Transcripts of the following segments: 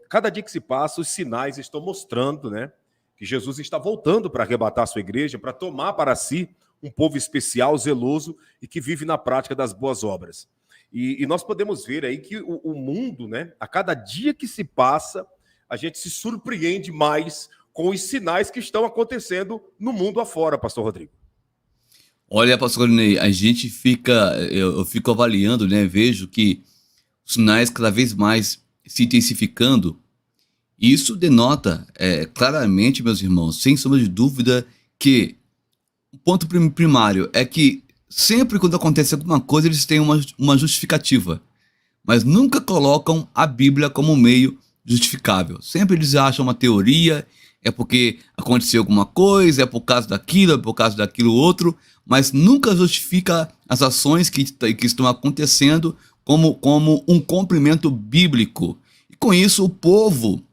Cada dia que se passa, os sinais estão mostrando, né, que Jesus está voltando para arrebatar a sua igreja, para tomar para si um povo especial, zeloso e que vive na prática das boas obras. E nós podemos ver aí que o mundo, né, a cada dia que se passa, a gente se surpreende mais com os sinais que estão acontecendo no mundo afora, pastor Rodrigo. Olha, pastor Ney, eu fico avaliando, né? Vejo que os sinais cada vez mais se intensificando. Isso denota claramente, meus irmãos, sem sombra de dúvida, que o ponto primário é que sempre quando acontece alguma coisa, eles têm uma justificativa, mas nunca colocam a Bíblia como meio justificável. Sempre eles acham uma teoria, é porque aconteceu alguma coisa, é por causa daquilo, é por causa daquilo outro, mas nunca justifica as ações que estão acontecendo como um cumprimento bíblico. E com isso o povo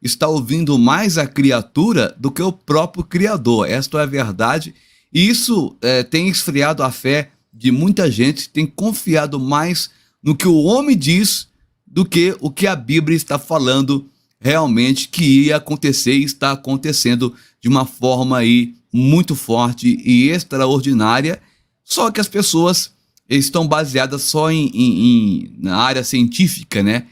está ouvindo mais a criatura do que o próprio Criador. Esta é a verdade. E isso tem esfriado a fé de muita gente, tem confiado mais no que o homem diz do que o que a Bíblia está falando realmente que ia acontecer e está acontecendo de uma forma aí muito forte e extraordinária. Só que as pessoas estão baseadas só na área científica, né?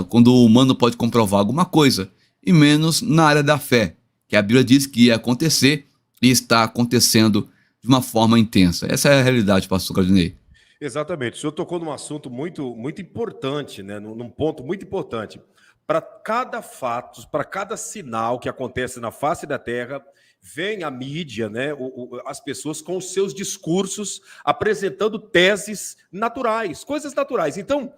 Quando o humano pode comprovar alguma coisa, e menos na área da fé, que a Bíblia diz que ia acontecer e está acontecendo de uma forma intensa. Essa é a realidade, pastor Claudinei. Exatamente. O senhor tocou num assunto muito, muito importante, né? Num ponto muito importante. Para cada fato, para cada sinal que acontece na face da terra, vem a mídia, né? As pessoas com os seus discursos apresentando teses naturais, coisas naturais. Então,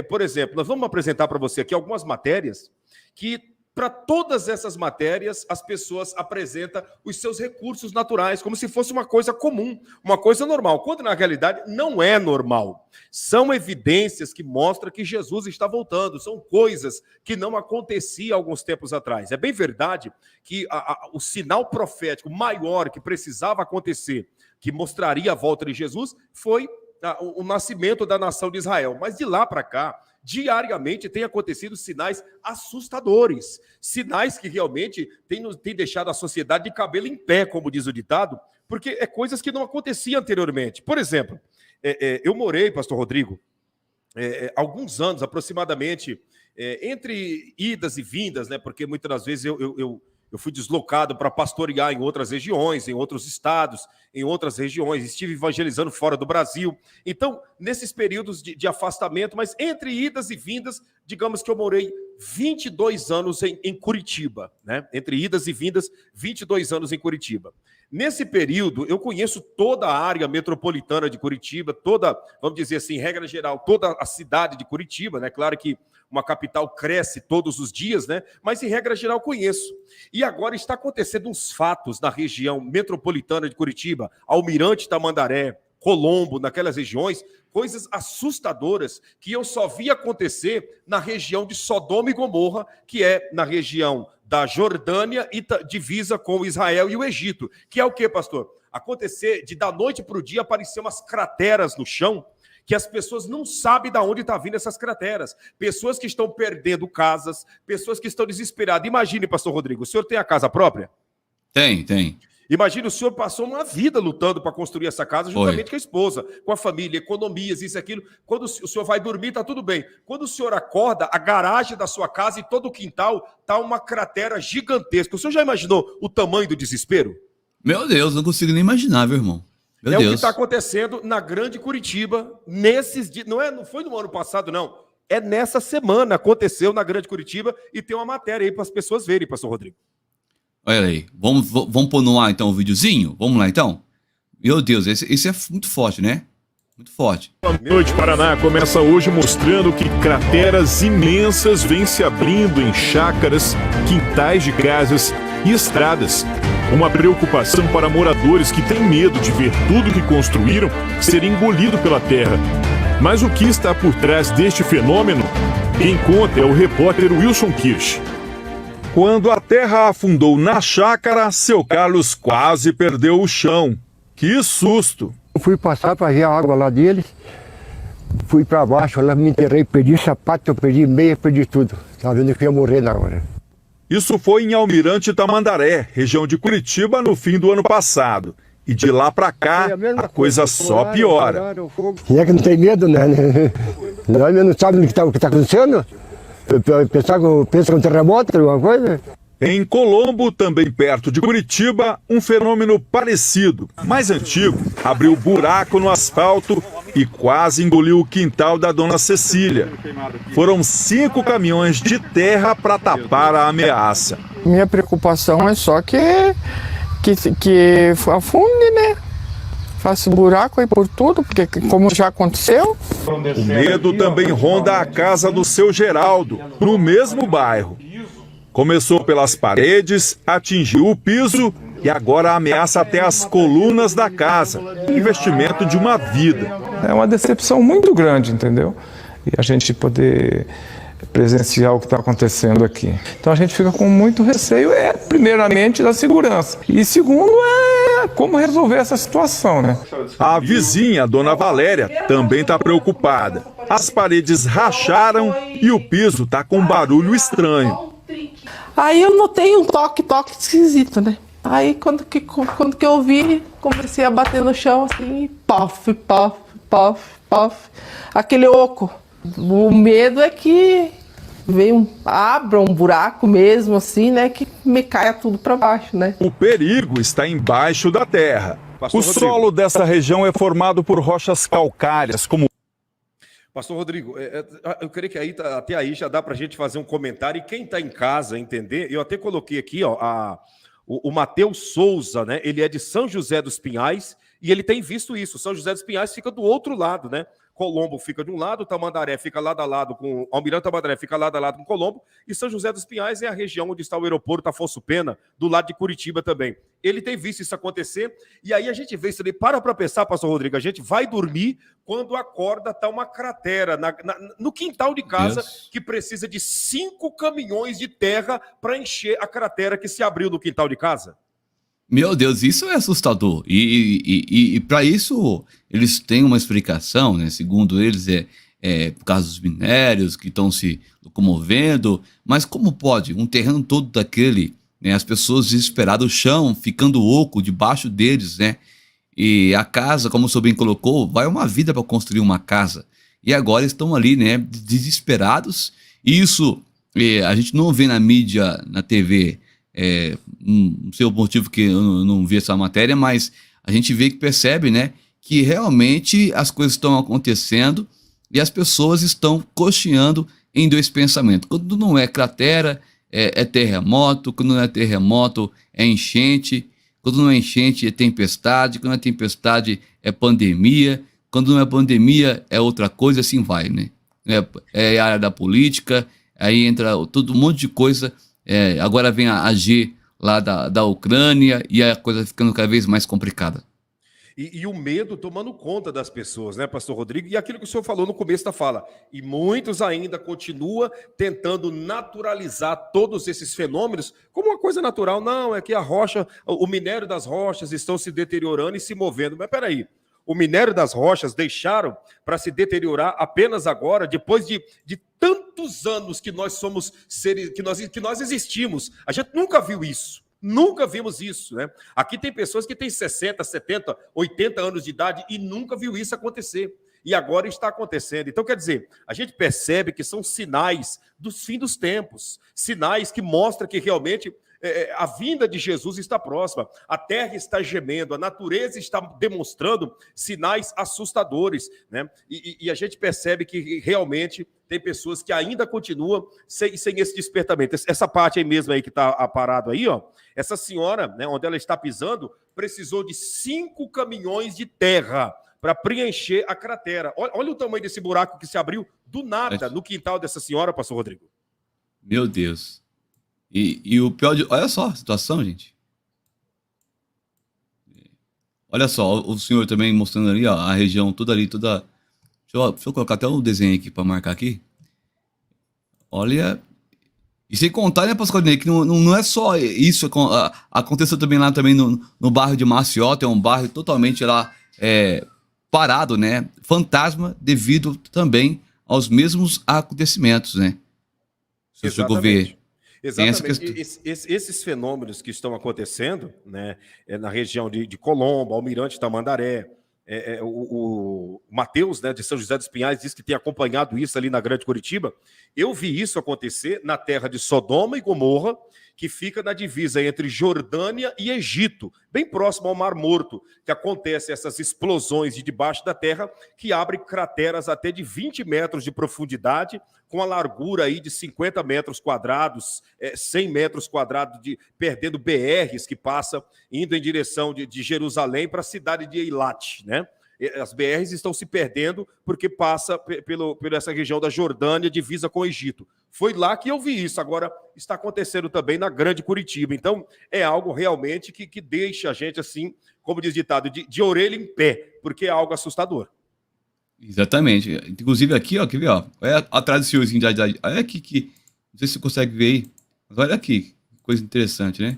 por exemplo, nós vamos apresentar para você aqui algumas matérias que, para todas essas matérias, as pessoas apresentam os seus recursos naturais, como se fosse uma coisa comum, uma coisa normal, quando na realidade não é normal. São evidências que mostram que Jesus está voltando, são coisas que não aconteciam alguns tempos atrás. É bem verdade que o sinal profético maior que precisava acontecer, que mostraria a volta de Jesus, foi o nascimento da nação de Israel. Mas de lá para cá, diariamente tem acontecido sinais assustadores, sinais que realmente têm deixado a sociedade de cabelo em pé, como diz o ditado, porque é coisas que não aconteciam anteriormente. Por exemplo, eu morei, pastor Rodrigo, alguns anos aproximadamente, entre idas e vindas, né, porque muitas das vezes eu fui deslocado para pastorear em outras regiões, em outros estados, em outras regiões. Estive evangelizando fora do Brasil. Então, nesses períodos de afastamento, mas entre idas e vindas, digamos que eu morei 22 anos em Curitiba, né? Entre idas e vindas, 22 anos em Curitiba. Nesse período, eu conheço toda a área metropolitana de Curitiba, toda, vamos dizer assim, regra geral, toda a cidade de Curitiba, né? Claro que uma capital cresce todos os dias, né? Mas, em regra geral, conheço. E agora está acontecendo uns fatos na região metropolitana de Curitiba, Almirante Tamandaré, Colombo, naquelas regiões, coisas assustadoras que eu só vi acontecer na região de Sodoma e Gomorra, que é na região da Jordânia e divisa com Israel e o Egito. Que é o quê, pastor? Acontecer de da noite para o dia aparecer umas crateras no chão, que as pessoas não sabem de onde estão vindo essas crateras. Pessoas que estão perdendo casas, pessoas que estão desesperadas. Imagine, pastor Rodrigo, o senhor tem a casa própria? Tem. Imagine, o senhor passou uma vida lutando para construir essa casa juntamente com a esposa, com a família, economias, isso e aquilo. Quando o senhor vai dormir, está tudo bem. Quando o senhor acorda, a garagem da sua casa e todo o quintal está uma cratera gigantesca. O senhor já imaginou o tamanho do desespero? Meu Deus, não consigo nem imaginar, meu irmão. Meu Deus. O que está acontecendo na Grande Curitiba nesses dias. Não foi no ano passado, não. É nessa semana aconteceu na Grande Curitiba e tem uma matéria aí para as pessoas verem, pastor Rodrigo. Olha aí, vamos pôr no ar então o videozinho? Vamos lá então? Meu Deus, esse é muito forte, né? Muito forte. A Noite Paraná começa hoje mostrando que crateras imensas vêm se abrindo em chácaras, quintais de casas e estradas. Uma preocupação para moradores que têm medo de ver tudo que construíram ser engolido pela terra. Mas o que está por trás deste fenômeno? Quem conta é o repórter Wilson Kirsch. Quando a terra afundou na chácara, seu Carlos quase perdeu o chão. Que susto! Eu fui passar para ver a água lá deles. Fui para baixo, lá me enterrei, perdi sapato, eu perdi meia, perdi tudo. Tava vendo que eu ia morrer na hora. Isso foi em Almirante Tamandaré, região de Curitiba, no fim do ano passado. E de lá pra cá, a coisa só piora. Quem é que não tem medo, né? Nós não sabemos o que tá acontecendo? O pessoal pensa que é um terremoto, alguma coisa? Em Colombo, também perto de Curitiba, um fenômeno parecido, mais antigo, abriu buraco no asfalto e quase engoliu o quintal da dona Cecília. Foram 5 caminhões de terra para tapar a ameaça. Minha preocupação é só que afunde, né? Faça buraco aí por tudo, porque como já aconteceu. O medo também ronda a casa do seu Geraldo, no mesmo bairro. Começou pelas paredes, atingiu o piso e agora ameaça até as colunas da casa. Investimento de uma vida. É uma decepção muito grande, entendeu? E a gente poder presenciar o que está acontecendo aqui. Então a gente fica com muito receio, primeiramente da segurança. E segundo como resolver essa situação, né? A vizinha, Dona Valéria, também está preocupada. As paredes racharam e o piso está com um barulho estranho. Aí eu notei um toque esquisito, né? Aí quando que eu vi, comecei a bater no chão assim, pof, pof, pof, pof. Aquele oco. O medo é que abra um buraco mesmo assim, né? Que me caia tudo para baixo, né? O perigo está embaixo da terra. Pastor O Rodrigo. solo dessa região é formado por rochas calcárias, como Pastor Rodrigo, eu creio que até aí já dá para a gente fazer um comentário, e quem está em casa entender, eu até coloquei aqui, ó, o Matheus Souza, né? Ele é de São José dos Pinhais e ele tem visto isso. São José dos Pinhais fica do outro lado, né? Colombo fica de um lado, Tamandaré fica lado a lado com Almirante Tamandaré fica lado a lado com Colombo, e São José dos Pinhais é a região onde está o aeroporto Afonso Pena, do lado de Curitiba também. Ele tem visto isso acontecer, e aí a gente vê isso ali, para pensar, pastor Rodrigo, a gente vai dormir quando acorda, está uma cratera no quintal de casa, Deus. que precisa de 5 caminhões de terra para encher a cratera que se abriu no quintal de casa. Meu Deus, isso é assustador. E para isso, eles têm uma explicação, né? Segundo eles, por causa dos minérios que estão se locomovendo. Mas como pode um terreno todo daquele, né? As pessoas desesperadas, o chão ficando oco debaixo deles, né? E a casa, como o senhor bem colocou, vai uma vida para construir uma casa. E agora estão ali, né? Desesperados. E isso a gente não vê na mídia, na TV. Não sei o motivo que eu não vi essa matéria, mas a gente vê que percebe, né, que realmente as coisas estão acontecendo e as pessoas estão cocheando em 2 pensamentos. Quando não é cratera, é terremoto. Quando não é terremoto, é enchente. Quando não é enchente, é tempestade. Quando não é tempestade, é pandemia. Quando não é pandemia, é outra coisa, assim vai, né? É a área da política, aí entra todo um monte de coisa. Agora vem a G lá da Ucrânia e a coisa ficando cada vez mais complicada. E o medo tomando conta das pessoas, né, pastor Rodrigo? E aquilo que o senhor falou no começo da fala. E muitos ainda continuam tentando naturalizar todos esses fenômenos como uma coisa natural. Não, é que a rocha, o minério das rochas estão se deteriorando e se movendo. Mas peraí, o minério das rochas deixaram para se deteriorar apenas agora, depois de tantos anos que nós somos seres, que nós existimos. A gente nunca viu isso. Nunca vimos isso, né? Aqui tem pessoas que têm 60, 70, 80 anos de idade e nunca viu isso acontecer. E agora está acontecendo. Então, quer dizer, a gente percebe que são sinais do fim dos tempos. Sinais que mostram que realmente a vinda de Jesus está próxima. A terra está gemendo, a natureza está demonstrando sinais assustadores, né? E a gente percebe que realmente tem pessoas que ainda continuam sem esse despertamento. Essa parte aí mesmo aí que está parado aí, ó. Essa senhora, né, onde ela está pisando, precisou de 5 caminhões de terra para preencher a cratera. Olha o tamanho desse buraco que se abriu do nada no quintal dessa senhora, pastor Rodrigo. Meu Deus. E o pior de... Olha só a situação, gente. Olha só, o senhor também mostrando ali, ó, a região toda ali, toda... Deixa eu colocar até um desenho aqui para marcar aqui. Olha... E sem contar, né, pastor Claudinei, que não é só isso, aconteceu também lá também no bairro de Maciota, é um bairro totalmente lá parado, né? Fantasma devido também aos mesmos acontecimentos, né? Você chegou a ver. Exatamente. Esses fenômenos que estão acontecendo, né, na região de Colombo, Almirante Tamandaré, o Matheus, né, de São José dos Pinhais, diz que tem acompanhado isso ali na Grande Curitiba. Eu vi isso acontecer na terra de Sodoma e Gomorra, que fica na divisa entre Jordânia e Egito, bem próximo ao Mar Morto, que acontecem essas explosões de debaixo da terra, que abrem crateras até de 20 metros de profundidade, com a largura aí de 50 metros quadrados, 100 metros quadrados, perdendo BRs que passam, indo em direção de Jerusalém para a cidade de Eilat, né? As BRs estão se perdendo porque passa por essa região da Jordânia, divisa com o Egito. Foi lá que eu vi isso. Agora está acontecendo também na Grande Curitiba. Então, é algo realmente que deixa a gente, assim, como diz ditado, de orelha em pé, porque é algo assustador. Exatamente. Inclusive aqui, ó, quer ver, ó? Olha atrás do senhorzinho da idade. Olha aqui, não sei se você consegue ver aí, mas olha aqui, coisa interessante, né?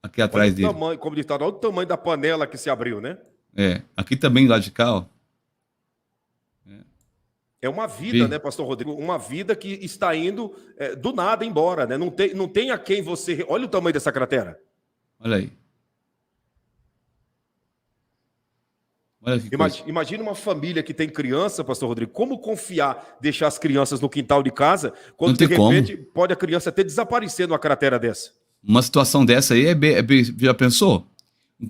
Aqui atrás dele. Tamanho, como ditado, olha o tamanho da panela que se abriu, né? Aqui também, lá de cá, ó. É uma vida, né, pastor Rodrigo? Uma vida que está indo do nada embora, né? Não tem a quem você... Olha o tamanho dessa cratera. Olha aí. Olha que Imagina uma família que tem criança, pastor Rodrigo, como confiar, deixar as crianças no quintal de casa, quando de repente pode a criança até desaparecer numa cratera dessa? Uma situação dessa aí já pensou?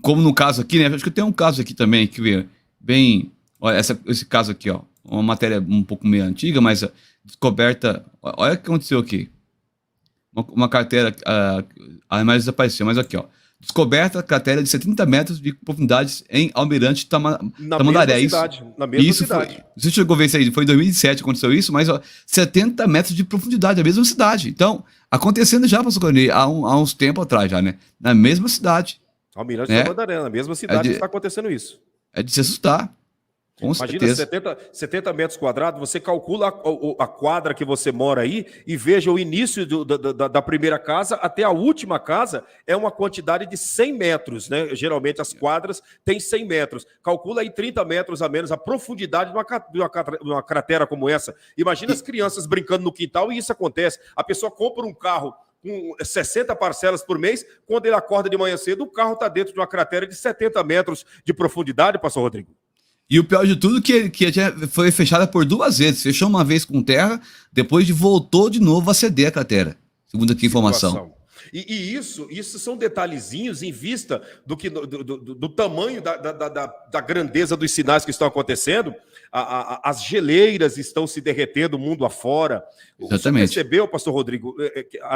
Como no caso aqui, né? Acho que tem um caso aqui também, que bem... Olha, esse caso aqui, ó. Uma matéria um pouco meio antiga, mas descoberta... Olha o que aconteceu aqui. Uma cratera... A imagem desapareceu, mas aqui, ó. Descoberta cratera de 70 metros de profundidade em Almirante Tamandaré. Na mesma cidade. Você chegou a ver isso aí? Foi em 2007 que aconteceu isso, mas ó, 70 metros de profundidade, na mesma cidade. Então, acontecendo já, pastor Cornei, há uns tempos atrás já, né? Na mesma cidade. Almirante Tamandaré, na mesma cidade está acontecendo isso. É de se assustar. Com Imagina, certeza. 70 metros quadrados, você calcula a quadra que você mora aí e veja o início da primeira casa até a última casa, é uma quantidade de 100 metros, né? Geralmente as quadras têm 100 metros. Calcula aí 30 metros a menos a profundidade de uma cratera como essa. Imagina as crianças brincando no quintal e isso acontece. A pessoa compra um carro com 60 parcelas por mês, quando ele acorda de manhã cedo, o carro está dentro de uma cratera de 70 metros de profundidade, pastor Rodrigo. E o pior de tudo que foi fechada por 2 vezes. Fechou uma vez com terra, depois voltou de novo a ceder a cratera. Segundo aqui a informação. E isso são detalhezinhos em vista do tamanho da grandeza dos sinais que estão acontecendo. As geleiras estão se derretendo mundo afora. Exatamente. Você percebeu, pastor Rodrigo,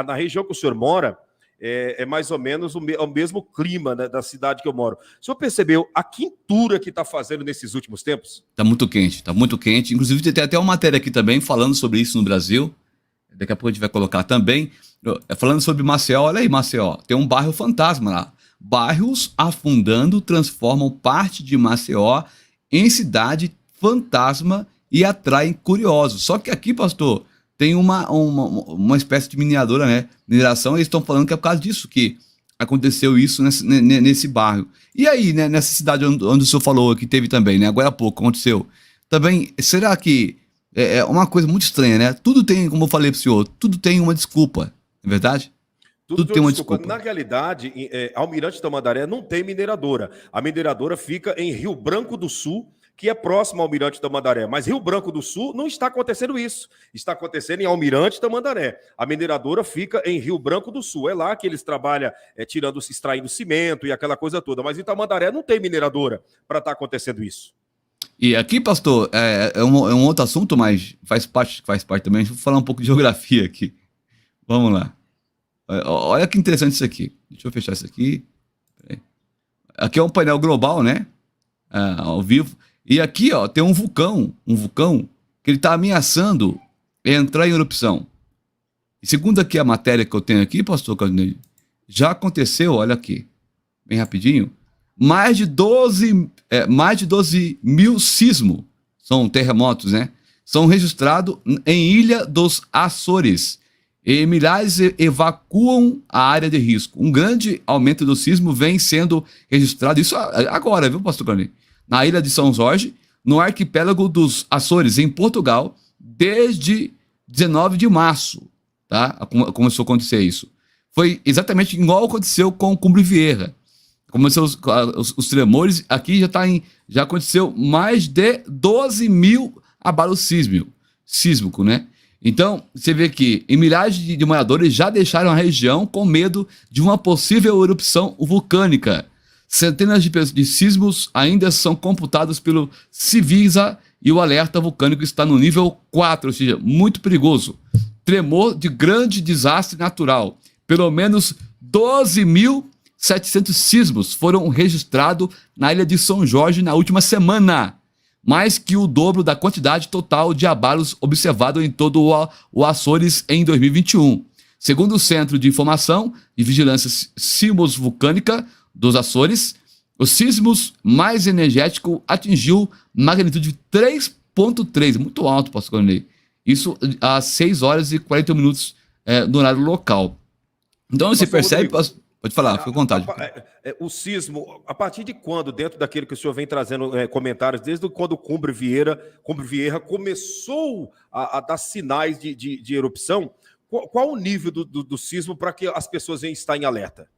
na região que o senhor mora, é mais ou menos o mesmo clima, né, da cidade que eu moro. O senhor percebeu a quintura que está fazendo nesses últimos tempos? Está muito quente, está muito quente. Inclusive tem até uma matéria aqui também falando sobre isso no Brasil. Daqui a pouco a gente vai colocar também. Falando sobre Maceió, olha aí Maceió, tem um bairro fantasma lá. Bairros afundando transformam parte de Maceió em cidade fantasma e atraem curiosos. Só que aqui, pastor, tem uma espécie de mineradora, né? Mineração, eles estão falando que é por causa disso que aconteceu isso nesse bairro. E aí, né, nessa cidade onde o senhor falou que teve também, né? Agora há pouco aconteceu. Também, será que é uma coisa muito estranha, né? Tudo tem, como eu falei para o senhor, tudo tem uma desculpa, não é verdade? Tudo tem uma desculpa. Na realidade, Almirante Tamandaré não tem mineradora. A mineradora fica em Rio Branco do Sul, que é próximo ao Almirante Tamandaré. Mas Rio Branco do Sul não está acontecendo isso. Está acontecendo em Almirante Tamandaré. A mineradora fica em Rio Branco do Sul. É lá que eles trabalham extraindo cimento e aquela coisa toda. Mas em Tamandaré não tem mineradora para estar acontecendo isso. E aqui, pastor, é um outro assunto, mas faz parte também. Vou falar um pouco de geografia aqui. Vamos lá. Olha que interessante isso aqui. Deixa eu fechar isso aqui. Aqui é um painel global, né? Ao vivo. E aqui, ó, tem um vulcão que ele está ameaçando entrar em erupção. E segundo aqui a matéria que eu tenho aqui, pastor Claudinei, já aconteceu, olha aqui, bem rapidinho, mais de 12 mil sismos, são terremotos, né? São registrados em Ilha dos Açores. E milhares evacuam a área de risco. Um grande aumento do sismo vem sendo registrado, isso agora, viu, pastor Claudinei? Na ilha de São Jorge, no arquipélago dos Açores, em Portugal, desde 19 de março, tá? Começou a acontecer isso. Foi exatamente igual aconteceu com o Cumbre Vieira. Começou os tremores, aqui já aconteceu mais de 12 mil abalos sísmicos, né? Então, você vê que milhares de moradores já deixaram a região com medo de uma possível erupção vulcânica. Centenas de sismos ainda são computados pelo Civisa e o alerta vulcânico está no nível 4, ou seja, muito perigoso. Tremor de grande desastre natural. Pelo menos 12.700 sismos foram registrados na ilha de São Jorge na última semana, mais que o dobro da quantidade total de abalos observado em todo o Açores em 2021. Segundo o Centro de Informação e Vigilância Sismos-Vulcânica dos Açores, os sismos mais energético atingiu magnitude 3.3, muito alto, pastor Coronel. Isso às 6 horas e 40 minutos no horário local. Então você percebe... Pode falar, fica à vontade. O sismo, a partir de quando, dentro daquilo que o senhor vem trazendo comentários, desde quando o Cumbre Vieira começou a dar sinais de erupção, qual o nível do sismo para que as pessoas venham estar em alerta?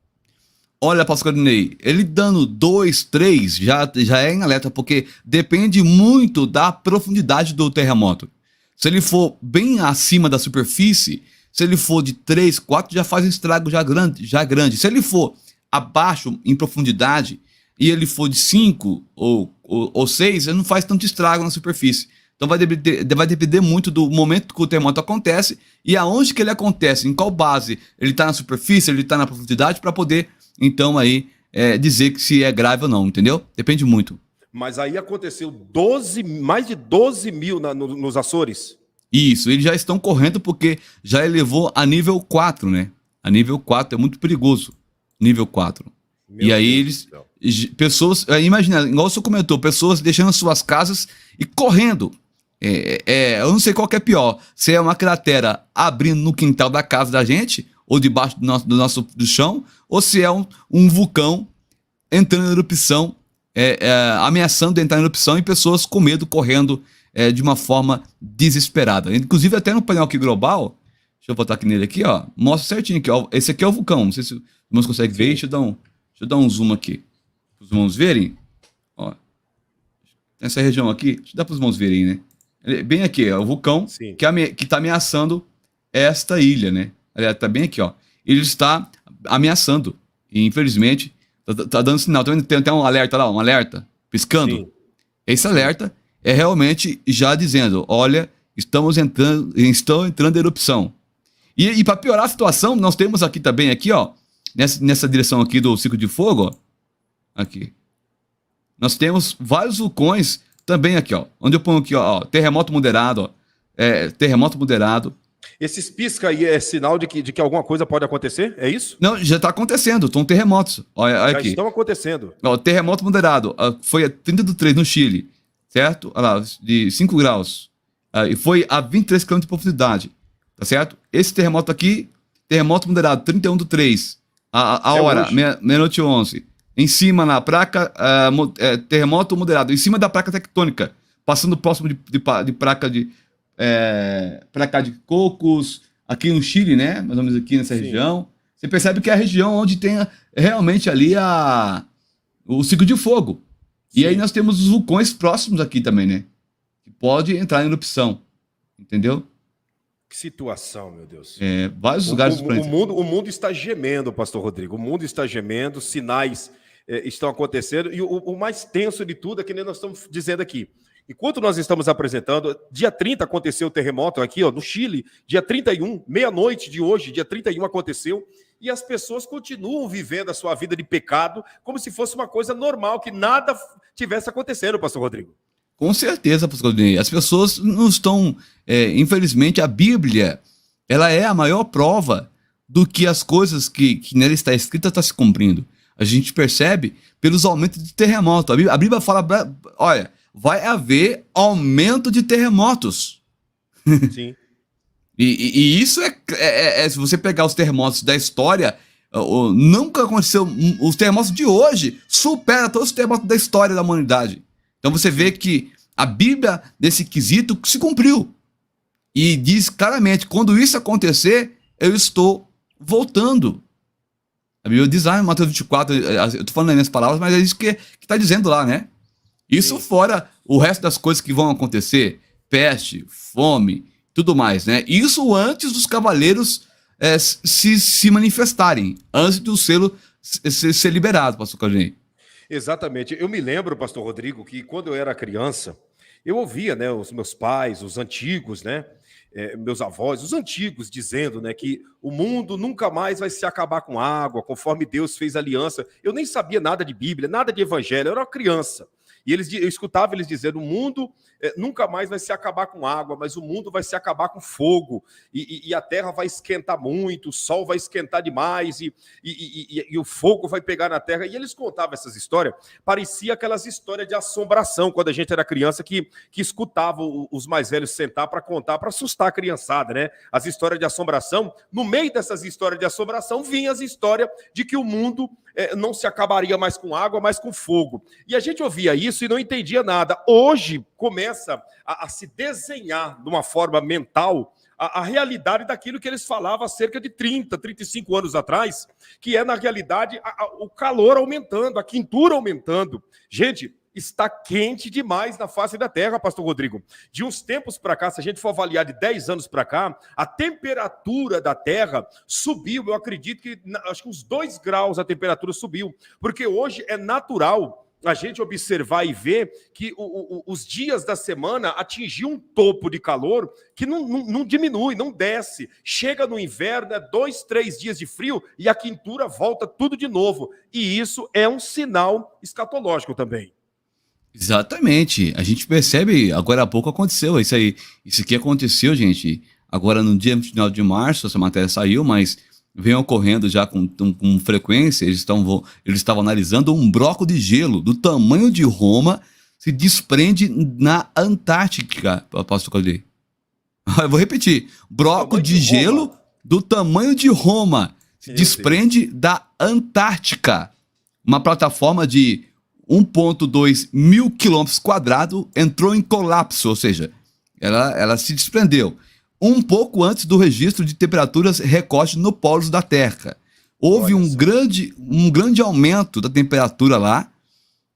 Olha, pastor Coronel, ele dando 2, 3 já é em alerta, porque depende muito da profundidade do terremoto. Se ele for bem acima da superfície, se ele for de 3, 4, já faz um estrago já grande. Se ele for abaixo em profundidade e ele for de 5 ou 6, ele não faz tanto estrago na superfície. Então vai depender muito do momento que o terremoto acontece e aonde que ele acontece, em qual base ele está na superfície, ele está na profundidade, para poder, então, aí dizer que se é grave ou não, entendeu? Depende muito. Mas aí aconteceu mais de 12 mil nos Açores? Isso, eles já estão correndo porque já elevou a nível 4, né? A nível 4 é muito perigoso. Nível 4. E aí pessoas, imagina, igual o senhor comentou, pessoas deixando suas casas e correndo. Eu não sei qual que é pior, se é uma cratera abrindo no quintal da casa da gente, ou debaixo do chão, ou se é um vulcão entrando em erupção, ameaçando entrar em erupção e pessoas com medo correndo de uma forma desesperada. Inclusive até no painel aqui global, deixa eu botar aqui nele aqui, ó, mostra certinho aqui, ó, esse aqui é o vulcão, não sei se os irmãos conseguem ver, deixa eu dar um zoom aqui, para os irmãos verem, ó, essa região aqui, deixa eu dar para os irmãos verem, né, bem aqui, é o vulcão que está ameaçando esta ilha, né, aliás, está bem aqui, ó, ele está ameaçando, e infelizmente, tá dando sinal, tem até um alerta lá, um alerta, piscando. Sim. Esse alerta é realmente já dizendo, olha, estão entrando em erupção. E para piorar a situação, nós temos aqui também, aqui, ó, nessa direção aqui do ciclo de fogo, ó, aqui. Nós temos vários vulcões também aqui, ó, onde eu ponho aqui, ó, terremoto moderado, ó, terremoto moderado. Esses pisca aí é sinal de que alguma coisa pode acontecer? É isso? Não, já está acontecendo, estão terremotos. Olha aqui. Já estão acontecendo. Ó, terremoto moderado, foi a 30/3 no Chile, certo? Olha lá, de 5 graus. E foi a 23 km de profundidade, tá certo? Esse terremoto aqui, terremoto moderado, 31/3, a hora, meia-noite 11. Em cima na placa, terremoto moderado, em cima da placa tectônica, passando próximo de placa de cocos, aqui no Chile, né? Mais ou menos aqui nessa região. Você percebe que é a região onde tem realmente ali o ciclo de fogo. Sim. E aí nós temos os vulcões próximos aqui também, né? Que pode entrar em erupção. Entendeu? Que situação, meu Deus. Vários lugares do planeta. O mundo está gemendo, pastor Rodrigo. O mundo está gemendo, sinais estão acontecendo. E o mais tenso de tudo é que nem nós estamos dizendo aqui. Enquanto nós estamos apresentando, dia 30 aconteceu o terremoto aqui, ó, no Chile, dia 31, meia-noite de hoje, dia 31 aconteceu, e as pessoas continuam vivendo a sua vida de pecado como se fosse uma coisa normal, que nada tivesse acontecendo, pastor Rodrigo. Com certeza, pastor Rodrigo. As pessoas não estão, infelizmente, a Bíblia, ela é a maior prova do que as coisas que nela está escrita está se cumprindo. A gente percebe pelos aumentos de terremoto. A Bíblia fala, olha, vai haver aumento de terremotos. Sim. e isso se você pegar os terremotos da história, nunca aconteceu. Os terremotos de hoje superam todos os terremotos da história da humanidade. Então você vê que A Bíblia, nesse quesito, se cumpriu. E diz claramente, quando isso acontecer, eu estou voltando. A Bíblia diz lá em Mateus 24, eu estou falando nas minhas palavras, mas é isso que está dizendo lá, né? Isso fora o resto das coisas que vão acontecer, peste, fome, tudo mais, né? Isso antes dos cavaleiros se manifestarem, antes do selo ser liberado, pastor Claudinei. Exatamente. Eu me lembro, pastor Rodrigo, que quando eu era criança, eu ouvia, né, os meus pais, os antigos, né, meus avós, os antigos, dizendo, né, que o mundo nunca mais vai se acabar com água, conforme Deus fez aliança. Eu nem sabia nada de Bíblia, nada de evangelho, eu era uma criança. E eu escutava eles dizendo, o mundo nunca mais vai se acabar com água, mas o mundo vai se acabar com fogo, e a terra vai esquentar muito, o sol vai esquentar demais, e o fogo vai pegar na terra. E eles contavam essas histórias, parecia aquelas histórias de assombração, quando a gente era criança, que escutava os mais velhos sentar para contar, para assustar a criançada, né? As histórias de assombração. No meio dessas histórias de assombração, vinha as histórias de que o mundo não se acabaria mais com água, mas com fogo. E a gente ouvia isso e não entendia nada. Hoje começa a se desenhar de uma forma mental a realidade daquilo que eles falavam há cerca de 30, 35 anos atrás, que é, na realidade, o calor aumentando, a quentura aumentando. Gente, está quente demais na face da terra, pastor Rodrigo. De uns tempos para cá, se a gente for avaliar de 10 anos para cá, a temperatura da terra subiu. Eu acredito que, acho que uns 2 graus a temperatura subiu, porque hoje é natural a gente observar e ver que os dias da semana atingiu um topo de calor que não diminui, não desce. Chega no inverno, 2, 3 dias de frio e a quentura volta tudo de novo. E isso é um sinal escatológico também. Exatamente. A gente percebe, agora há pouco aconteceu isso aí. Isso aqui aconteceu, gente, agora no dia final de março, essa matéria saiu, mas vem ocorrendo já com frequência. Eles estavam analisando um bloco de gelo do tamanho de Roma se desprende na Antártica, pastor Claudinei. Eu vou repetir. Bloco de gelo do tamanho de Roma se desprende da Antártica. Uma plataforma de 1,2 mil quilômetros quadrados entrou em colapso, ou seja, ela se desprendeu um pouco antes do registro de temperaturas recorde no polo da Terra. Houve um grande aumento da temperatura lá,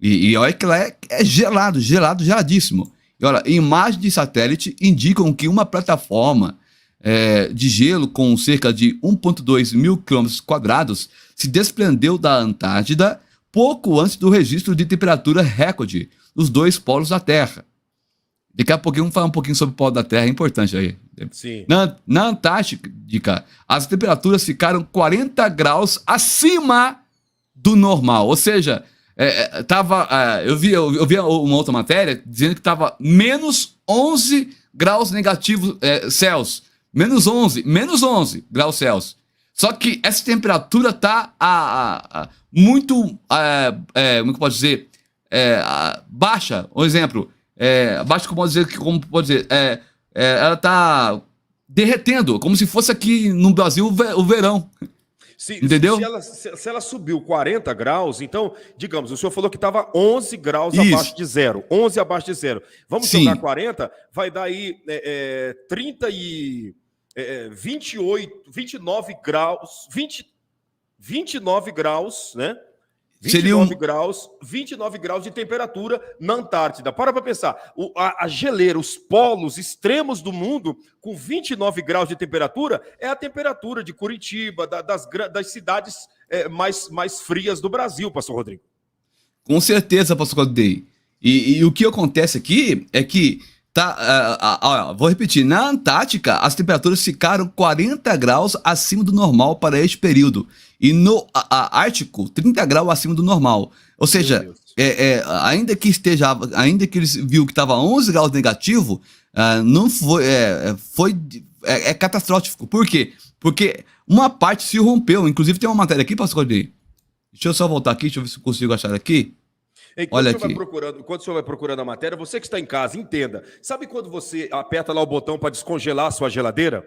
e olha que lá é geladíssimo. E olha, imagens de satélite indicam que uma plataforma de gelo com cerca de 1,2 mil quilômetros quadrados se desprendeu da Antártida pouco antes do registro de temperatura recorde nos 2 polos da Terra. Daqui a pouquinho vamos falar um pouquinho sobre o polo da Terra, é importante aí. Sim. Na Antártica, as temperaturas ficaram 40 graus acima do normal. Ou seja, eu vi uma outra matéria dizendo que estava menos 11 graus negativos Celsius. Menos 11 graus Celsius. Só que essa temperatura está muito, como é que eu posso dizer, baixa. Um exemplo, baixa como pode dizer, ela está derretendo, como se fosse aqui no Brasil o verão. Entendeu? Se ela subiu 40 graus, então, digamos, o senhor falou que estava 11 graus abaixo de zero. 11 abaixo de zero. Vamos jogar 40, vai dar aí 29 graus, 29 graus, né? 29 graus de temperatura na Antártida. Para pensar, a geleira, os polos extremos do mundo, com 29 graus de temperatura, é a temperatura de Curitiba, das cidades mais frias do Brasil, pastor Rodrigo. Com certeza, pastor Claudinei. E o que acontece aqui é que vou repetir, na Antártica as temperaturas ficaram 40 graus acima do normal para este período, e no Ártico 30 graus acima do normal. Ou seja, ainda que eles viu que estava 11 graus negativo, não é catastrófico. Por quê? Porque uma parte se rompeu. Inclusive tem uma matéria aqui, pastor Claudinei. Deixa eu só voltar aqui, deixa eu ver se eu consigo achar aqui. Enquanto o senhor vai procurando a matéria, você que está em casa, entenda. Sabe quando você aperta lá o botão para descongelar a sua geladeira?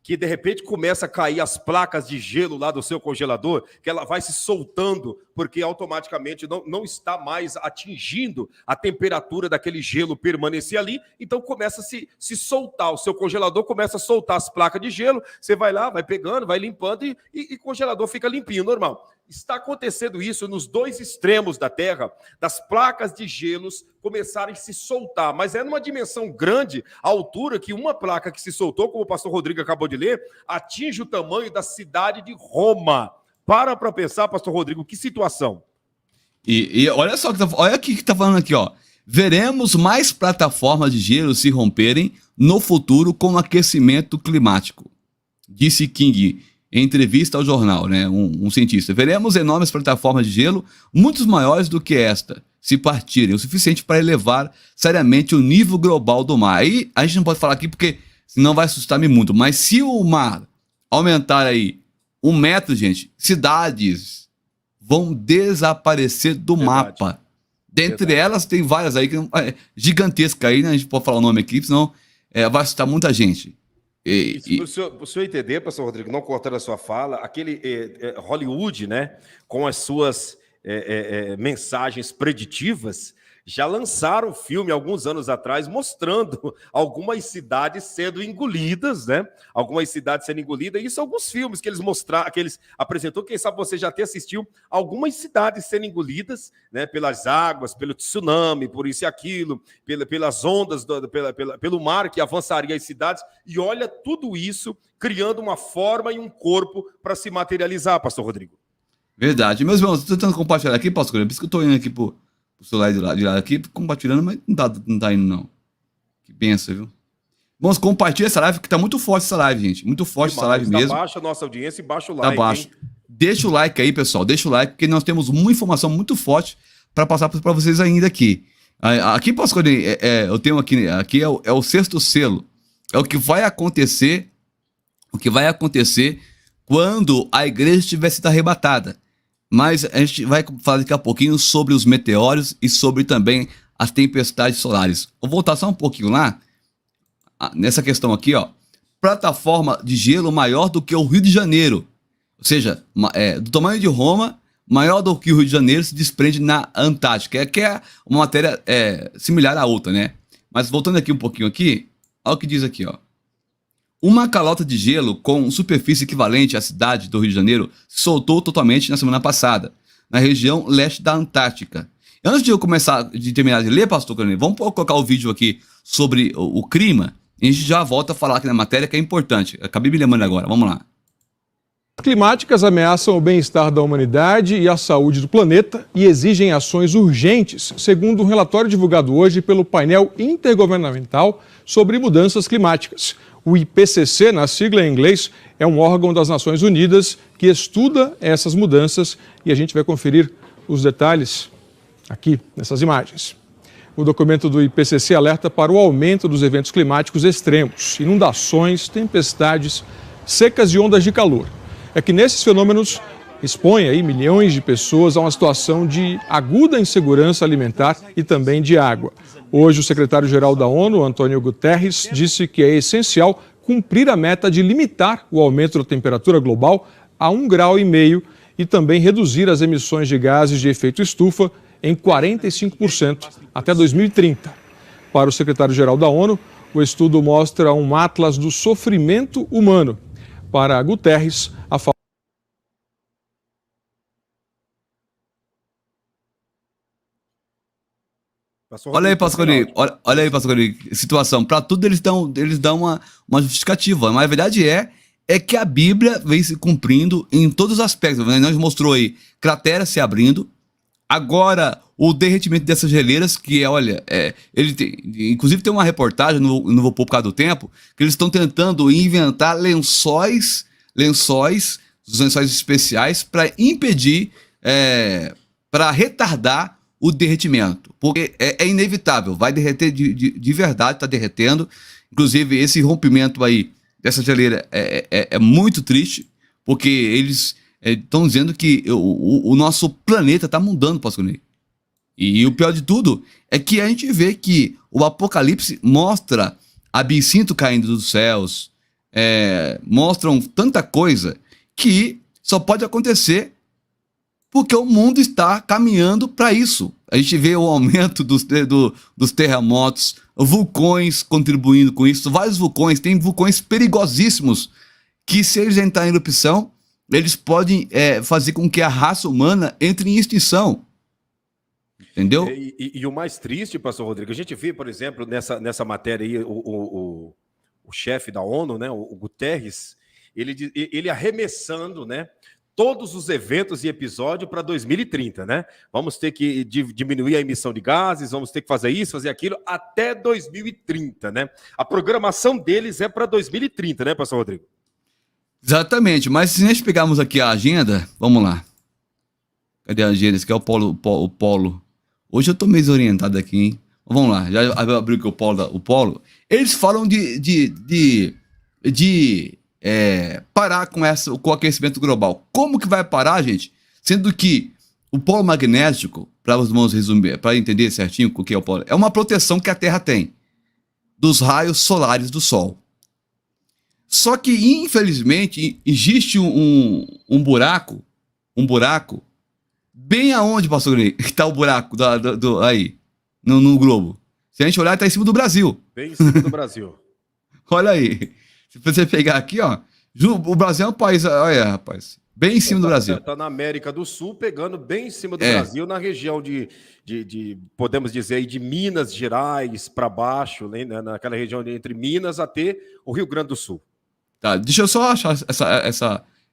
que de repente começa a cair as placas de gelo lá do seu congelador, que ela vai se soltando, porque automaticamente não está mais atingindo a temperatura daquele gelo permanecer ali, então começa a se soltar, o seu congelador começa a soltar as placas de gelo, você vai lá, vai pegando, vai limpando e o congelador fica limpinho, normal. Está acontecendo isso nos dois extremos da Terra, das placas de gelos começarem a se soltar, mas é numa dimensão grande, a altura que uma placa que se soltou, como o pastor Rodrigo acabou de ler, atinge o tamanho da cidade de Roma. Para pensar, pastor Rodrigo, que situação. E olha só, olha o que está falando aqui, ó. Veremos mais plataformas de gelo se romperem no futuro com o aquecimento climático, disse King em entrevista ao jornal, né, um cientista. Veremos enormes plataformas de gelo, muito maiores do que esta, se partirem, o suficiente para elevar seriamente o nível global do mar. Aí a gente não pode falar aqui porque senão vai assustar-me muito, mas se o mar aumentar aí 1 metro, gente, cidades vão desaparecer do mapa. Dentre elas tem várias aí, gigantescas aí, né? A gente pode falar o nome aqui, senão vai assustar muita gente. Para o senhor entender, pastor Rodrigo, não cortando a sua fala, aquele Hollywood, né, com as suas mensagens preditivas, já lançaram um filme alguns anos atrás mostrando algumas cidades sendo engolidas, né? Algumas cidades sendo engolidas, e isso alguns filmes que eles mostraram, que eles apresentou, quem sabe você já até assistiu, algumas cidades sendo engolidas, né, pelas águas, pelo tsunami, por isso e aquilo, pelas ondas, pelo mar que avançaria as cidades, e olha tudo isso criando uma forma e um corpo para se materializar, pastor Rodrigo. Verdade. Meus irmãos, estou tentando compartilhar aqui, pastor Rodrigo, por isso que eu estou indo aqui pro celular de lá aqui, compartilhando, mas não tá indo, não. Que benção, viu? Vamos compartilhar essa live, que tá muito forte essa live, gente. Muito forte essa live mesmo. Baixa a nossa audiência e baixa o like. Tá baixo. Deixa o like aí, pessoal. Deixa o like, porque nós temos uma informação muito forte para passar para vocês ainda aqui. Aqui, pastor, eu tenho aqui é o 6º selo. É o que vai acontecer, quando a igreja estiver sido arrebatada. Mas a gente vai falar daqui a pouquinho sobre os meteoros e sobre também as tempestades solares. Vou voltar só um pouquinho lá, nessa questão aqui, ó. Plataforma de gelo maior do que o Rio de Janeiro. Ou seja, do tamanho de Roma, maior do que o Rio de Janeiro, se desprende na Antártica. Que é uma matéria similar à outra, né? Mas voltando aqui um pouquinho aqui, olha o que diz aqui, ó. Uma calota de gelo com superfície equivalente à cidade do Rio de Janeiro se soltou totalmente na semana passada, na região leste da Antártica. Antes de eu terminar de ler, pastor Carneiro, vamos colocar o vídeo aqui sobre o clima, e a gente já volta a falar aqui na matéria, que é importante. Acabei me lembrando agora, vamos lá. Climáticas ameaçam o bem-estar da humanidade e a saúde do planeta e exigem ações urgentes, segundo um relatório divulgado hoje pelo painel intergovernamental sobre mudanças climáticas. O IPCC, na sigla em inglês, é um órgão das Nações Unidas que estuda essas mudanças e a gente vai conferir os detalhes aqui nessas imagens. O documento do IPCC alerta para o aumento dos eventos climáticos extremos, inundações, tempestades, secas e ondas de calor. É que nesses fenômenos expõe aí milhões de pessoas a uma situação de aguda insegurança alimentar e também de água. Hoje, o secretário-geral da ONU, Antônio Guterres, disse que é essencial cumprir a meta de limitar o aumento da temperatura global a 1,5 graus e também reduzir as emissões de gases de efeito estufa em 45% até 2030. Para o secretário-geral da ONU, o estudo mostra um atlas do sofrimento humano. Para Guterres, a falta... Olha aí, pastor Rodrigo, olha aí, pastor Rodrigo, situação. Para tudo eles dão uma justificativa, mas a verdade é que a Bíblia vem se cumprindo em todos os aspectos. Nós mostrou aí crateras se abrindo, agora o derretimento dessas geleiras, que inclusive tem uma reportagem, não vou pôr por causa do tempo, que eles estão tentando inventar lençóis especiais para impedir, para retardar o derretimento, porque é inevitável, vai derreter de verdade, está derretendo. Inclusive, esse rompimento aí dessa geleira é muito triste, porque eles estão dizendo que o nosso planeta está mudando, pastor Ney. E o pior de tudo é que a gente vê que o Apocalipse mostra absinto caindo dos céus, mostram tanta coisa que só pode acontecer porque o mundo está caminhando para isso. A gente vê o aumento dos terremotos, vulcões contribuindo com isso, vários vulcões, tem vulcões perigosíssimos que, se eles entrarem em erupção, eles podem fazer com que a raça humana entre em extinção. Entendeu? E o mais triste, pastor Rodrigo, a gente vê, por exemplo, nessa matéria aí, o chefe da ONU, né, o Guterres, ele arremessando, né, todos os eventos e episódios para 2030, né? Vamos ter que diminuir a emissão de gases, vamos ter que fazer isso, fazer aquilo, até 2030, né? A programação deles é para 2030, né, pastor Rodrigo? Exatamente, mas se nós pegarmos aqui a agenda, vamos lá. Cadê a agenda? Esse aqui é o polo. Hoje eu tô meio desorientado aqui, hein? Vamos lá, já abriu aqui o polo. Eles falam de parar com o aquecimento global. Como que vai parar, gente? Sendo que o polo magnético, para os irmãos resumir, para entender certinho o que é o polo, é uma proteção que a Terra tem dos raios solares do Sol. Só que, infelizmente, existe um buraco bem aonde, pastor Grey, está o buraco aí, no globo. Se a gente olhar, está em cima do Brasil. Bem em cima do Brasil. Olha aí. Se você pegar aqui, ó, o Brasil é um país, olha, rapaz, bem em cima do Brasil. Está na América do Sul, pegando bem em cima do Brasil, na região podemos dizer, aí, de Minas Gerais para baixo, né, naquela região entre Minas até o Rio Grande do Sul. Tá, deixa eu só achar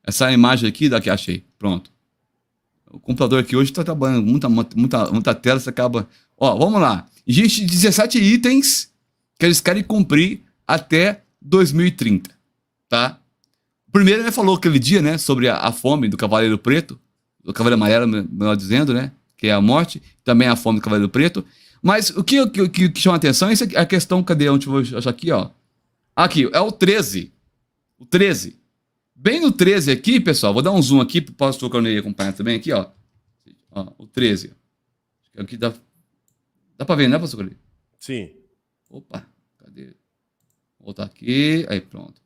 essa imagem aqui, daqui achei, pronto. O computador aqui hoje está trabalhando muita tela, você acaba... Ó, vamos lá. Existem 17 itens que eles querem cumprir até 2030, tá? Primeiro ele falou aquele dia, né, sobre a fome do Cavaleiro Preto, do Cavaleiro Amarelo, melhor dizendo, né, que é a morte, também a fome do Cavaleiro Preto. Mas o que chama a atenção é a questão, cadê onde eu vou achar aqui, ó? Aqui, é o 13. O 13. Bem no 13 aqui, pessoal, vou dar um zoom aqui, posso tocar ele acompanhar também aqui, ó. Ó, o 13. Aqui dá pra ver, né, pastor Cornélio? Sim. Opa, cadê? Vou voltar aqui, aí pronto.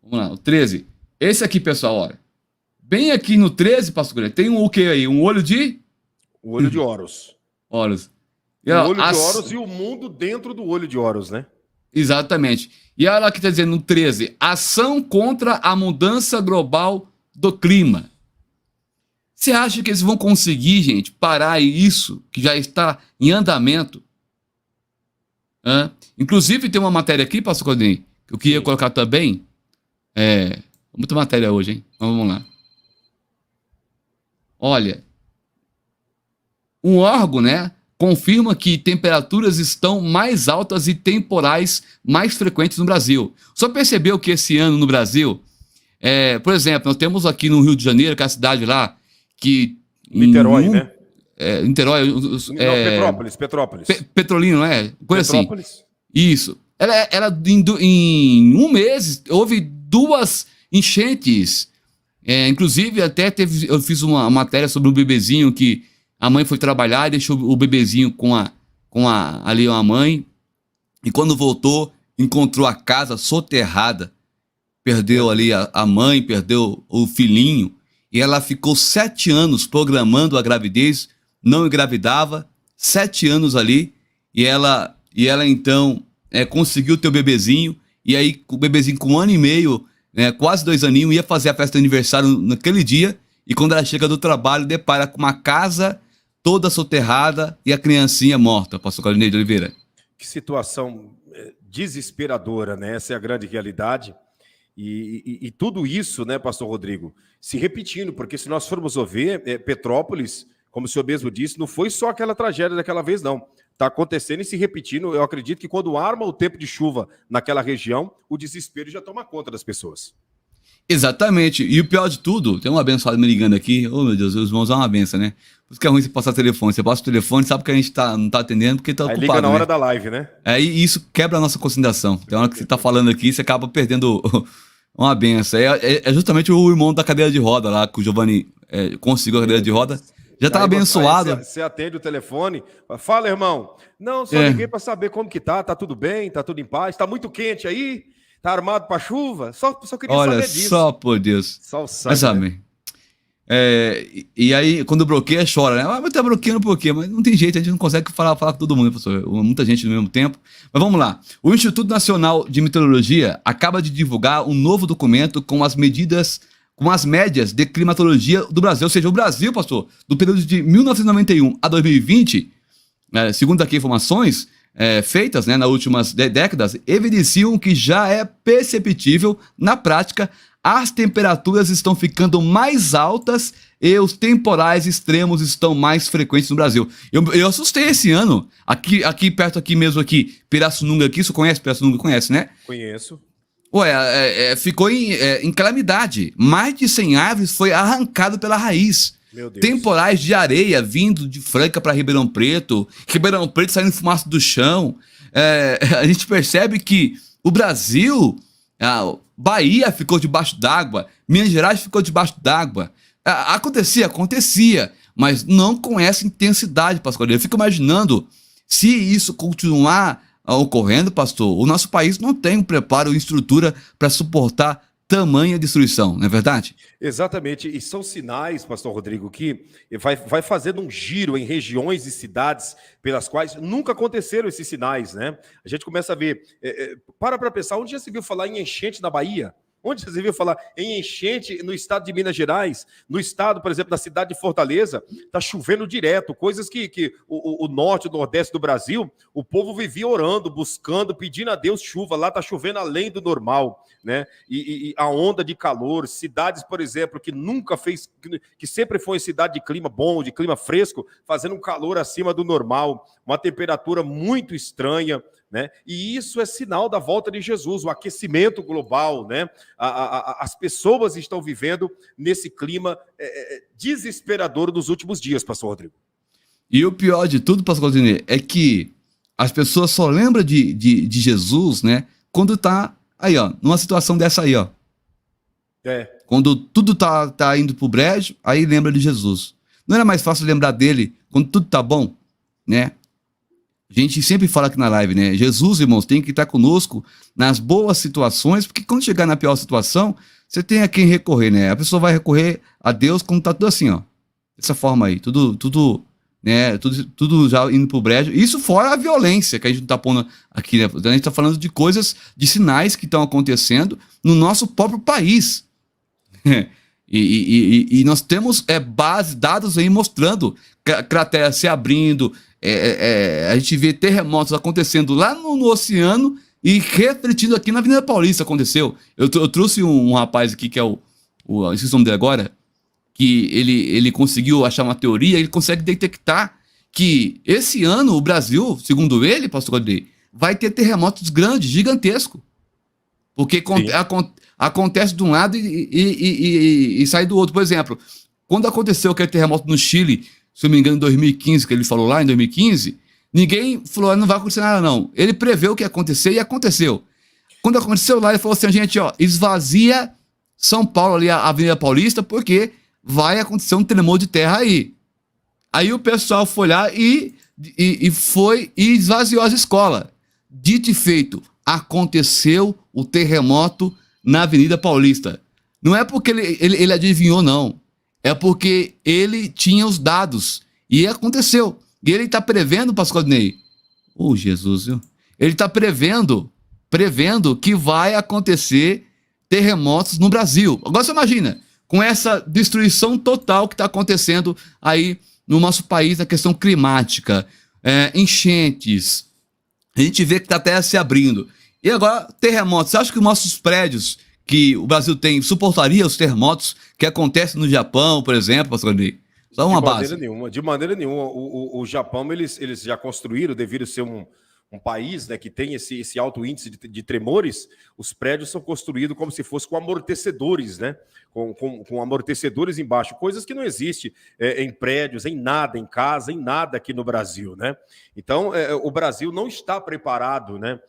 Vamos lá, o 13. Esse aqui, pessoal, olha. Bem aqui no 13, pastor Cornélio, tem o que aí? Um olho de? O olho de Horus. Horus. O olho de Horus e o mundo dentro do olho de Horus, né? Exatamente. E olha lá que está dizendo no 13, ação contra a mudança global do clima. Você acha que eles vão conseguir, gente, parar isso que já está em andamento? Inclusive tem uma matéria aqui, pastor Codinho, que eu queria colocar também. Muita matéria hoje, hein? Vamos lá. Olha, um órgão, né, confirma que temperaturas estão mais altas e temporais mais frequentes no Brasil. Só percebeu que esse ano no Brasil, por exemplo, nós temos aqui no Rio de Janeiro, que é a cidade lá, que... Niterói, né? Niterói... Não, Petrópolis. Petrolina, não é? Coisa Petrópolis. assim. Isso. Ela em um mês, houve 2 enchentes. Inclusive, até eu fiz uma matéria sobre um bebezinho que a mãe foi trabalhar e deixou o bebezinho ali a mãe. E quando voltou, encontrou a casa soterrada. Perdeu ali a mãe, perdeu o filhinho. E ela ficou 7 anos programando a gravidez, não engravidava, 7 anos ali. E ela então conseguiu ter o bebezinho. E aí o bebezinho com 1 ano e meio, quase 2 aninhos, ia fazer a festa de aniversário naquele dia. E quando ela chega do trabalho, depara com uma casa toda soterrada e a criancinha morta, pastor Claudinei de Oliveira. Que situação desesperadora, né? Essa é a grande realidade. E tudo isso, né, pastor Rodrigo, se repetindo, porque se nós formos ver, Petrópolis, como o senhor mesmo disse, não foi só aquela tragédia daquela vez, não. Está acontecendo e se repetindo. Eu acredito que quando arma o tempo de chuva naquela região, o desespero já toma conta das pessoas. Exatamente. E o pior de tudo, tem um abençoado me ligando aqui. Oh, meu Deus, os irmãos dão uma benção, né? Por isso que é ruim você passar telefone. Você passa o telefone, sabe que a gente não tá atendendo porque tá ocupado, liga na hora né? da live, né? E isso quebra a nossa concentração. Tem hora que você tá falando aqui, você acaba perdendo uma benção. É justamente o irmão da cadeira de roda lá, que o Giovanni conseguiu a cadeira de roda. Já tá abençoado. Você atende o telefone, fala, irmão. Não, só liguei para saber como que tá tudo bem, tá tudo em paz, tá muito quente aí. Tá armado para chuva? Só queria Olha, saber disso. só por Deus. Só o sangue, Mas, né? amém. E aí, quando bloqueia, chora, né? Mas tá bloqueando por quê? Mas não tem jeito, a gente não consegue falar com todo mundo, professor. Muita gente no mesmo tempo. Mas vamos lá. O Instituto Nacional de Meteorologia acaba de divulgar um novo documento com as médias de climatologia do Brasil. Ou seja, o Brasil, pastor, do período de 1991 a 2020, segundo aqui informações feitas, né, nas últimas décadas, evidenciam que já é perceptível, na prática, as temperaturas estão ficando mais altas e os temporais extremos estão mais frequentes no Brasil. Eu assustei esse ano, aqui perto aqui mesmo, Pirassununga aqui, você conhece Pirassununga? Conhece, né? Conheço. Ficou em calamidade. Mais de 100 árvores foi arrancado pela raiz. Meu Deus. Temporais de areia vindo de Franca para Ribeirão Preto saindo fumaça do chão. A gente percebe que o Brasil, Bahia ficou debaixo d'água, Minas Gerais ficou debaixo d'água. Acontecia, mas não com essa intensidade, pastor. Eu fico imaginando, se isso continuar ocorrendo, pastor, o nosso país não tem um preparo e estrutura para suportar tamanha destruição, não é verdade? Exatamente, e são sinais, pastor Rodrigo, que vai fazendo um giro em regiões e cidades pelas quais nunca aconteceram esses sinais, né? A gente começa a ver, para pensar, onde já se viu falar em enchente na Bahia? Onde você viu falar em enchente no estado de Minas Gerais? No estado, por exemplo, da cidade de Fortaleza, está chovendo direto, coisas que o norte, o nordeste do Brasil, o povo vivia orando, buscando, pedindo a Deus chuva. Lá está chovendo além do normal, né? E a onda de calor, cidades, por exemplo, que sempre foi cidade de clima bom, de clima fresco, fazendo um calor acima do normal, uma temperatura muito estranha, né? E isso é sinal da volta de Jesus, o aquecimento global, né? As pessoas estão vivendo nesse clima desesperador dos últimos dias, pastor Rodrigo. E o pior de tudo, pastor Claudinei, é que as pessoas só lembram de Jesus, né, quando tá aí, ó, numa situação dessa aí, ó. Quando tudo tá indo pro brejo, aí lembra de Jesus. Não era mais fácil lembrar dele quando tudo tá bom, né? A gente sempre fala aqui na live, né? Jesus, irmãos, tem que estar conosco nas boas situações, porque quando chegar na pior situação, você tem a quem recorrer, né? A pessoa vai recorrer a Deus quando tá tudo assim, ó. Dessa forma aí, tudo, né? Tudo já indo pro brejo. Isso fora a violência que a gente não tá pondo aqui, né? A gente tá falando de coisas, de sinais que estão acontecendo no nosso próprio país. E nós temos dados aí mostrando crateras se abrindo, a gente vê terremotos acontecendo lá no oceano e refletindo aqui na Avenida Paulista. Aconteceu. Eu trouxe um rapaz aqui que é esqueci o nome dele agora, que ele conseguiu achar uma teoria, ele consegue detectar que esse ano o Brasil, segundo ele, pastor Rodrigo, vai ter terremotos grandes, gigantescos. Porque acontece de um lado e sai do outro. Por exemplo, quando aconteceu aquele terremoto no Chile, se eu não me engano, em 2015, que ele falou lá, em 2015, ninguém falou, não vai acontecer nada, não. Ele preveu o que ia acontecer e aconteceu. Quando aconteceu lá, ele falou assim, gente, ó, esvazia São Paulo, ali, a Avenida Paulista, porque vai acontecer um tremor de terra aí. Aí o pessoal foi lá e esvaziou as escolas. Dito e feito, aconteceu o terremoto na Avenida Paulista. Não é porque ele adivinhou, não. É porque ele tinha os dados. E aconteceu. E ele está prevendo, pastor Ney. Jesus, viu? Ele está prevendo que vai acontecer terremotos no Brasil. Agora você imagina, com essa destruição total que está acontecendo aí no nosso país, na questão climática, enchentes. A gente vê que está até se abrindo. E agora, terremotos. Você acha que os nossos prédios que o Brasil tem suportaria os terremotos que acontecem no Japão, por exemplo, pastor Andrei? Só uma base. De maneira nenhuma. O Japão, eles já construíram, devido ser um país, né, que tem esse alto índice de tremores, os prédios são construídos como se fosse com amortecedores, né? Com amortecedores embaixo, coisas que não existem em prédios, em nada, em casa, em nada aqui no Brasil, né? Então, o Brasil não está preparado, né,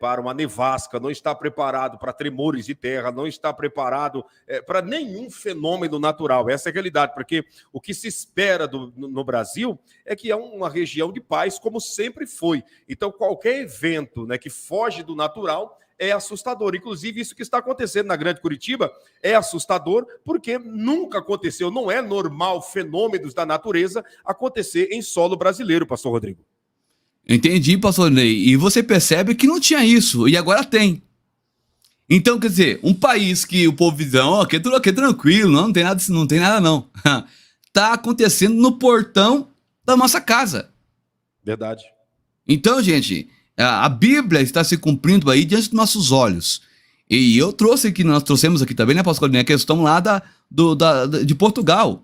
para uma nevasca, não está preparado para tremores de terra, não está preparado para nenhum fenômeno natural. Essa é a realidade, porque o que se espera no Brasil é que é uma região de paz, como sempre foi. Então, qualquer evento, né, que foge do natural é assustador. Inclusive, isso que está acontecendo na Grande Curitiba é assustador, porque nunca aconteceu, não é normal fenômenos da natureza acontecer em solo brasileiro, pastor Rodrigo. Entendi, pastor Ney. E você percebe que não tinha isso, e agora tem. Então, quer dizer, um país que o povo diz, aqui é tranquilo, não tem nada não. Tá acontecendo no portão da nossa casa. Verdade. Então, gente, a Bíblia está se cumprindo aí diante dos nossos olhos. E nós trouxemos aqui também, né, pastor Claudinei, a questão lá de Portugal,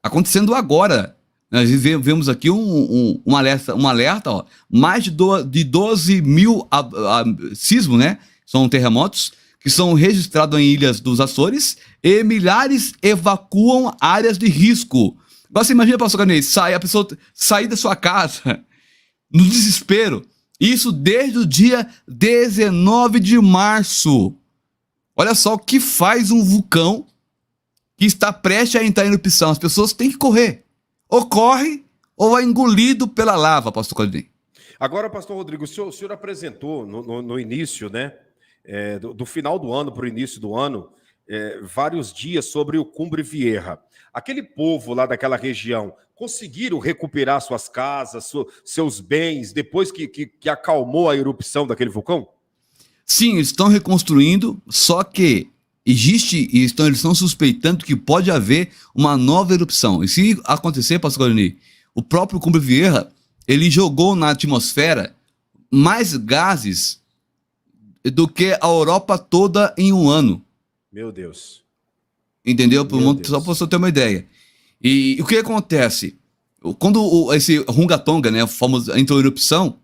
acontecendo agora. Nós vemos aqui um alerta, ó, mais de 12 mil sismos, né, são terremotos, que são registrados em ilhas dos Açores, e milhares evacuam áreas de risco. Agora você imagina, pastor Claudinei, a pessoa sair da sua casa no desespero. Isso desde o dia 19 de março. Olha só o que faz um vulcão que está prestes a entrar em erupção. As pessoas têm que correr. Ou corre, ou é engolido pela lava, pastor Claudinei. Agora, pastor Rodrigo, o senhor apresentou no início, né, do final do ano para o início do ano, vários dias sobre o Cumbre Vieja. Aquele povo lá daquela região conseguiram recuperar suas casas, seus bens, depois que acalmou a erupção daquele vulcão? Sim, eles estão reconstruindo, só que eles estão suspeitando que pode haver uma nova erupção. E se acontecer, pastor Claudinei, o próprio Cumbre Vieja, ele jogou na atmosfera mais gases do que a Europa toda em um ano. Meu Deus. Entendeu? Só para você ter uma ideia. E o que acontece? Quando esse Runga-Tonga, né, o famoso, entrou em erupção,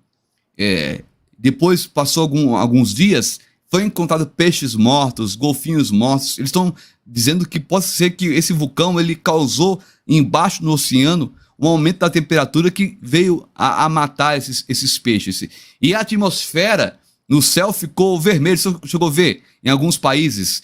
depois passou alguns dias, foi encontrado peixes mortos, golfinhos mortos. Eles estão dizendo que pode ser que esse vulcão ele causou embaixo no oceano um aumento da temperatura que veio a matar esses peixes. E a atmosfera no céu ficou vermelho. Você chegou a ver em alguns países,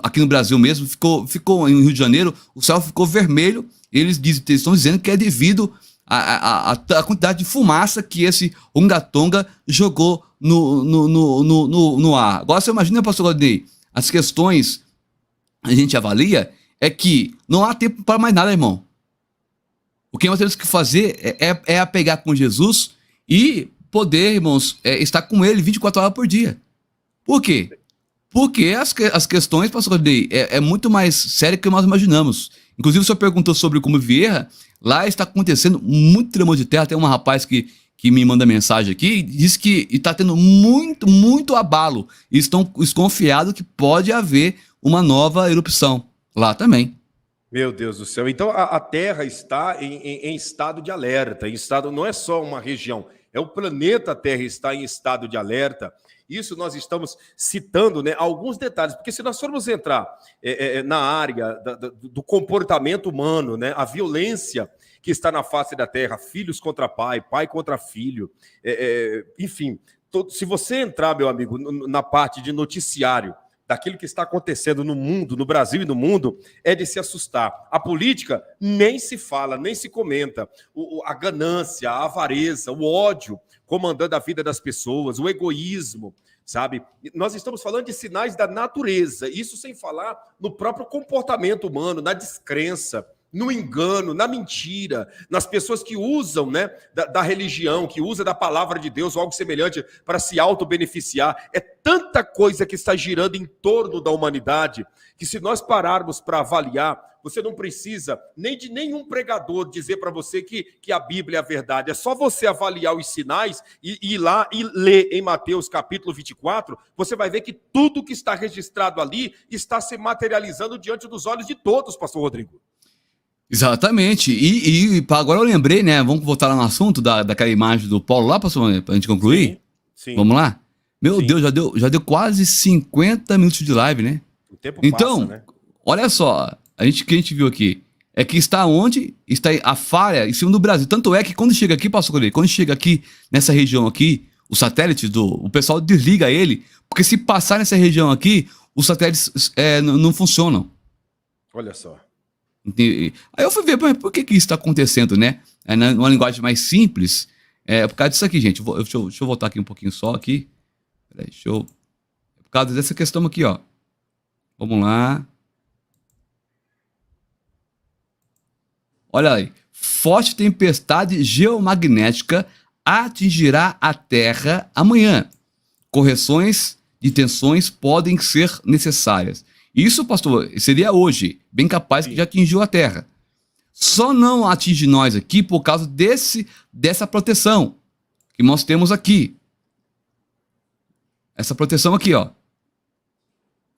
aqui no Brasil mesmo, ficou em Rio de Janeiro, o céu ficou vermelho. Eles estão dizendo que é devido à quantidade de fumaça que esse Runga-Tonga jogou no ar. Agora você imagina, pastor Claudinei, as questões a gente avalia é que não há tempo para mais nada, irmão. O que nós temos que fazer é apegar com Jesus e poder, irmãos, estar com ele 24 horas por dia. Por quê? Porque as questões, pastor Claudinei, é muito mais sério do que nós imaginamos. Inclusive, o senhor perguntou sobre como Vieja. Lá está acontecendo muito tremor de terra. Tem um rapaz que me manda mensagem aqui e diz que está tendo muito, muito abalo. E estão desconfiados que pode haver uma nova erupção lá também. Meu Deus do céu. Então, a Terra está em estado de alerta. Não é só uma região, é o planeta Terra está em estado de alerta. Isso nós estamos citando, né, alguns detalhes, porque se nós formos entrar na área do comportamento humano, né, a violência que está na face da terra, filhos contra pai, pai contra filho, enfim, se você entrar, meu amigo, na parte de noticiário, daquilo que está acontecendo no mundo, no Brasil e no mundo, é de se assustar. A política nem se fala, nem se comenta. A ganância, a avareza, o ódio comandando a vida das pessoas, o egoísmo, sabe? Nós estamos falando de sinais da natureza, isso sem falar no próprio comportamento humano, na descrença, no engano, na mentira, nas pessoas que usam, né, da religião, que usam da palavra de Deus ou algo semelhante para se auto-beneficiar. É tanta coisa que está girando em torno da humanidade que se nós pararmos para avaliar, você não precisa nem de nenhum pregador dizer para você que a Bíblia é a verdade. É só você avaliar os sinais e ir lá e ler em Mateus capítulo 24, você vai ver que tudo que está registrado ali está se materializando diante dos olhos de todos, pastor Rodrigo. Exatamente. E agora eu lembrei, né? Vamos voltar lá no assunto daquela imagem do Paulo lá, pastor, para a gente concluir? Sim. Vamos lá? Meu Deus, já deu quase 50 minutos de live, né? O tempo então, passa, né? Olha só, o que a gente viu aqui é que está onde? Está a falha em cima do Brasil. Tanto é que quando chega aqui, pastor Colei, quando chega aqui, nessa região aqui, o satélite, o pessoal desliga ele, porque se passar nessa região aqui, os satélites não funcionam. Olha só. Aí eu fui ver, por que isso está acontecendo, né? Numa linguagem mais simples, por causa disso aqui, gente. Deixa eu voltar aqui um pouquinho só aqui. Peraí, deixa eu causa dessa questão aqui, ó. Vamos lá. Olha aí. Forte tempestade geomagnética atingirá a Terra amanhã. Correções de tensões podem ser necessárias. Isso, pastor, seria hoje. Bem capaz que já atingiu a Terra. Só não atinge nós aqui por causa dessa proteção que nós temos aqui. Essa proteção aqui, ó.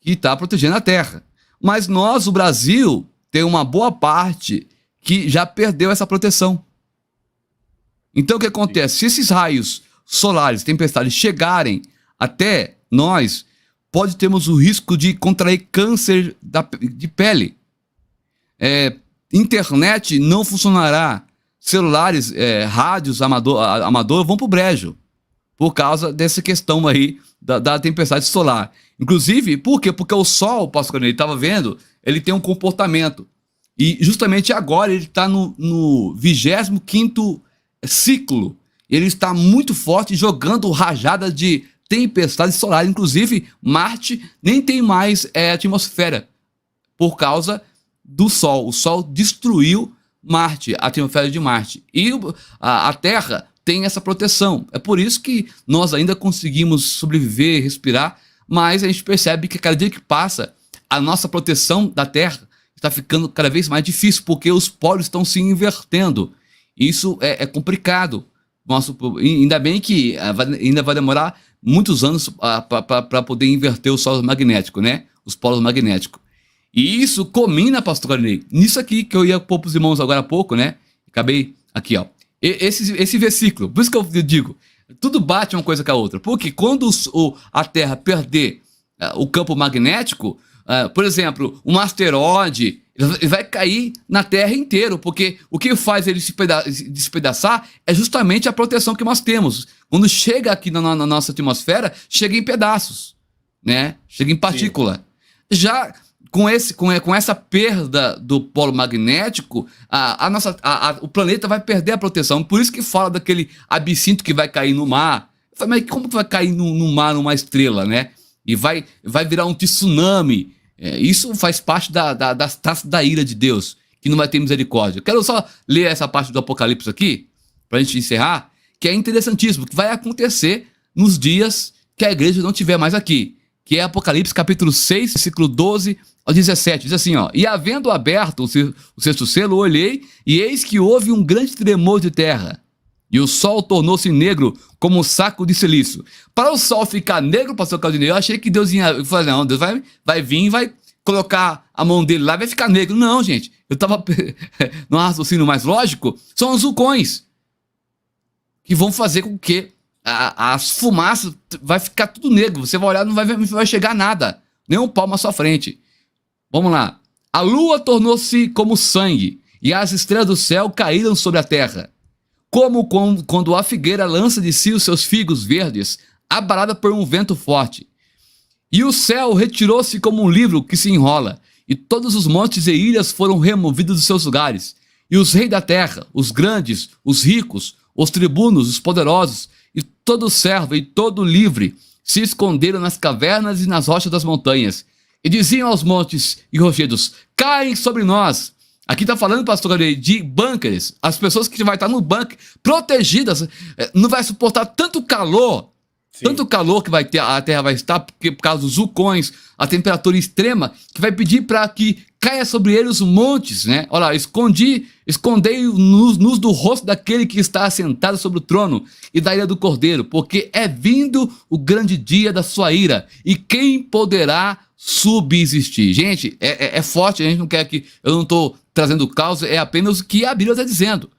Que está protegendo a Terra. Mas nós, o Brasil, tem uma boa parte que já perdeu essa proteção. Então o que acontece? Se esses raios solares, tempestades, chegarem até nós, pode termos o risco de contrair câncer de pele. Internet não funcionará. Celulares, rádios amador vão para o brejo. Por causa dessa questão aí da tempestade solar. Inclusive, por quê? Porque o Sol, pastor, ele estava vendo, ele tem um comportamento. E justamente agora ele está no 25º ciclo. Ele está muito forte, jogando rajada de tempestade solar. Inclusive, Marte nem tem mais atmosfera por causa do Sol. O Sol destruiu Marte, a atmosfera de Marte. E a Terra tem essa proteção. É por isso que nós ainda conseguimos sobreviver, respirar, mas a gente percebe que cada dia que passa, a nossa proteção da Terra está ficando cada vez mais difícil, porque os polos estão se invertendo. Isso é complicado. Ainda bem que ainda vai demorar muitos anos para poder inverter o solo magnético, né? Os polos magnéticos. E isso combina, pastor Claudinei, nisso aqui que eu ia pôr para os irmãos agora há pouco, né? Acabei aqui, ó. Esse versículo, por isso que eu digo, tudo bate uma coisa com a outra. Porque quando a Terra perder o campo magnético, por exemplo, um asteroide, ele vai cair na Terra inteira, porque o que faz ele se despedaçar é justamente a proteção que nós temos. Quando chega aqui na nossa atmosfera, chega em pedaços, né? Chega em partícula. Sim. Já com essa perda do polo magnético, o planeta vai perder a proteção. Por isso que fala daquele absinto que vai cair no mar. Mas como que vai cair no mar numa estrela, né? E vai virar um tsunami. Isso faz parte das taças da ira de Deus, que não vai ter misericórdia. Quero só ler essa parte do Apocalipse aqui, para a gente encerrar, que é interessantíssimo, que vai acontecer nos dias que a igreja não estiver mais aqui, que é Apocalipse capítulo 6, versículo 12 ao 17, diz assim, ó: E havendo aberto o sexto selo, olhei, e eis que houve um grande tremor de terra, e o sol tornou-se negro como um saco de silício. Para o sol ficar negro, pastor Claudinei, eu achei que Deus ia... Eu falei, não, Deus vai vir, vai colocar a mão dele lá e vai ficar negro. Não, gente, eu estava no raciocínio mais lógico, são os vulcões, que vão fazer com que as fumaças vai ficar tudo negro. Você vai olhar, não vai chegar nada, nem um palmo à sua frente. Vamos lá. A lua tornou-se como sangue, e as estrelas do céu caíram sobre a terra. Como quando a figueira lança de si os seus figos verdes, abalada por um vento forte. E o céu retirou-se como um livro que se enrola, e todos os montes e ilhas foram removidos dos seus lugares. E os reis da terra, os grandes, os ricos, os tribunos, os poderosos, e todo servo e todo livre, se esconderam nas cavernas e nas rochas das montanhas. E diziam aos montes e rochedos: caem sobre nós. Aqui está falando, pastor Gabriel, de bunkers. As pessoas que vão estar no bunker, protegidas, não vai suportar tanto calor. Sim. Tanto calor que a Terra vai estar, porque por causa dos vulcões, a temperatura extrema, que vai pedir para que caia sobre eles os montes, né? Olha lá, escondei-nos do rosto daquele que está assentado sobre o trono e da ira do Cordeiro, porque é vindo o grande dia da sua ira, e quem poderá subsistir? Gente, é forte, a gente não quer que... Eu não estou trazendo causa, é apenas o que a Bíblia está dizendo.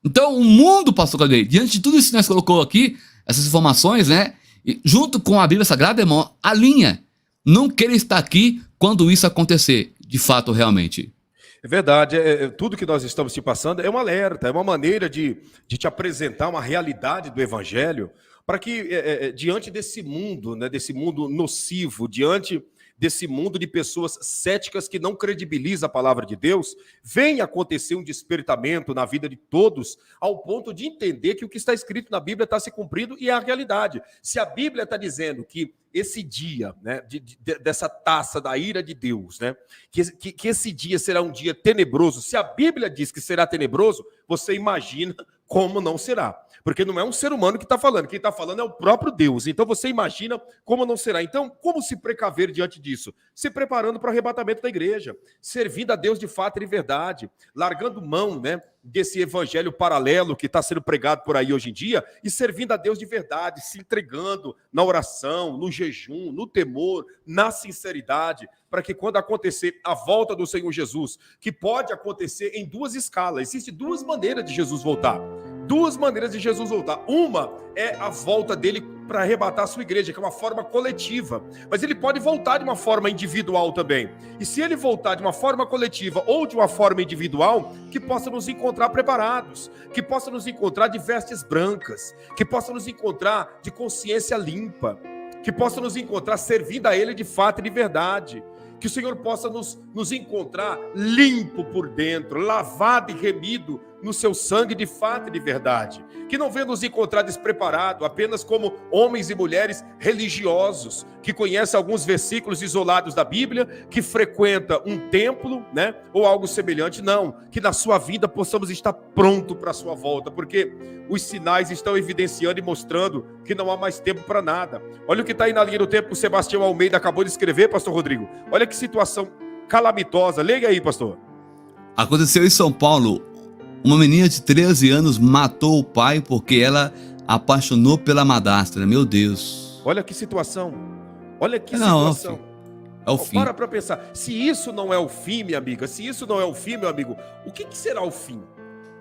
Então, o mundo, pastor Claudinei, diante de tudo isso que nós colocou aqui, essas informações, né? E junto com a Bíblia Sagrada, irmão, alinha. Não queira estar aqui quando isso acontecer, de fato, realmente. É verdade, tudo que nós estamos te passando é um alerta, é uma maneira de te apresentar uma realidade do Evangelho, para que diante desse mundo, né, desse mundo nocivo, diante desse mundo de pessoas céticas que não credibilizam a palavra de Deus, vem acontecer um despertamento na vida de todos, ao ponto de entender que o que está escrito na Bíblia está se cumprindo e é a realidade. Se a Bíblia está dizendo que esse dia, né, dessa taça da ira de Deus, né, que esse dia será um dia tenebroso, se a Bíblia diz que será tenebroso, você imagina como não será. Porque não é um ser humano que está falando, quem está falando é o próprio Deus. Então você imagina como não será. Então, como se precaver diante disso? Se preparando para o arrebatamento da igreja, servindo a Deus de fato e de verdade, largando mão, né, desse evangelho paralelo que está sendo pregado por aí hoje em dia e servindo a Deus de verdade, se entregando na oração, no jejum, no temor, na sinceridade, para que quando acontecer a volta do Senhor Jesus, que pode acontecer em duas escalas, existem duas maneiras de Jesus voltar. Duas maneiras de Jesus voltar. Uma é a volta dele para arrebatar a sua igreja, que é uma forma coletiva. Mas ele pode voltar de uma forma individual também. E se ele voltar de uma forma coletiva ou de uma forma individual, que possa nos encontrar preparados, que possa nos encontrar de vestes brancas, que possa nos encontrar de consciência limpa, que possa nos encontrar servindo a ele de fato e de verdade. Que o Senhor possa nos encontrar limpo por dentro, lavado e remido no seu sangue de fato e de verdade. Que não venha nos encontrar despreparado, apenas como homens e mulheres religiosos, que conhecem alguns versículos isolados da Bíblia, que frequenta um templo, né, ou algo semelhante. Não, que na sua vida possamos estar pronto para a sua volta, porque os sinais estão evidenciando e mostrando que não há mais tempo para nada. Olha o que está aí na linha do tempo que o Sebastião Almeida acabou de escrever, pastor Rodrigo. Olha que situação calamitosa. Leia aí, pastor. Aconteceu em São Paulo. Uma menina de 13 anos matou o pai porque ela apaixonou pela madrasta. Meu Deus. Olha que situação. Olha que situação. É o fim. Para pensar. Se isso não é o fim, minha amiga, se isso não é o fim, meu amigo, o que será o fim?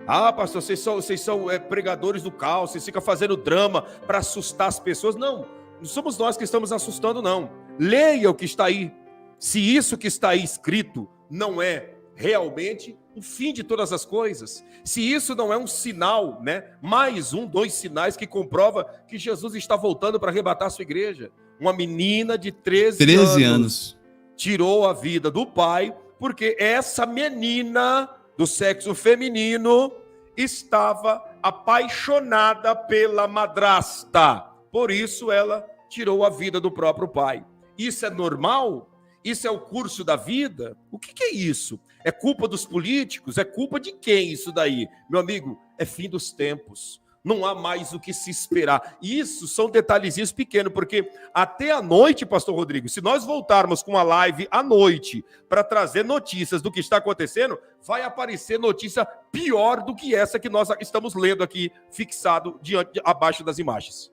Ah, pastor, vocês são pregadores do caos, vocês ficam fazendo drama para assustar as pessoas. Não somos nós que estamos assustando, não. Leia o que está aí. Se isso que está aí escrito não é realmente o fim de todas as coisas, se isso não é um sinal, né? Mais dois sinais que comprova que Jesus está voltando para arrebatar a sua igreja. Uma menina de 13 anos tirou a vida do pai, porque essa menina do sexo feminino estava apaixonada pela madrasta. Por isso ela tirou a vida do próprio pai. Isso é normal? Isso é o curso da vida? O que é isso? É culpa dos políticos? É culpa de quem isso daí? Meu amigo, é fim dos tempos. Não há mais o que se esperar. Isso são detalhezinhos pequenos, porque até a noite, pastor Rodrigo, se nós voltarmos com a live à noite para trazer notícias do que está acontecendo, vai aparecer notícia pior do que essa que nós estamos lendo aqui, fixado abaixo das imagens.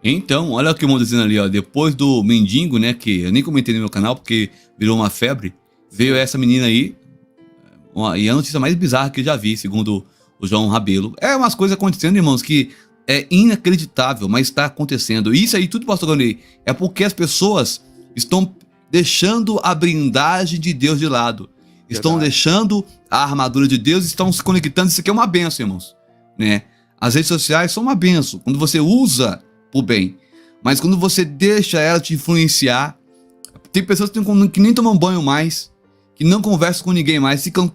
Então, olha o que eu vou dizendo ali, ó. Depois do mendigo, né, que eu nem comentei no meu canal porque virou uma febre, veio essa menina aí, e a notícia mais bizarra que eu já vi, segundo o João Rabelo. É umas coisas acontecendo, irmãos, que é inacreditável, mas está acontecendo. E isso aí tudo, pastor Gonei, é porque as pessoas estão deixando a blindagem de Deus de lado. Estão deixando a armadura de Deus, estão se conectando. Isso aqui é uma benção, irmãos, né? As redes sociais são uma benção, quando você usa por bem. Mas quando você deixa ela te influenciar, tem pessoas que nem tomam banho mais, que não conversam com ninguém mais, ficam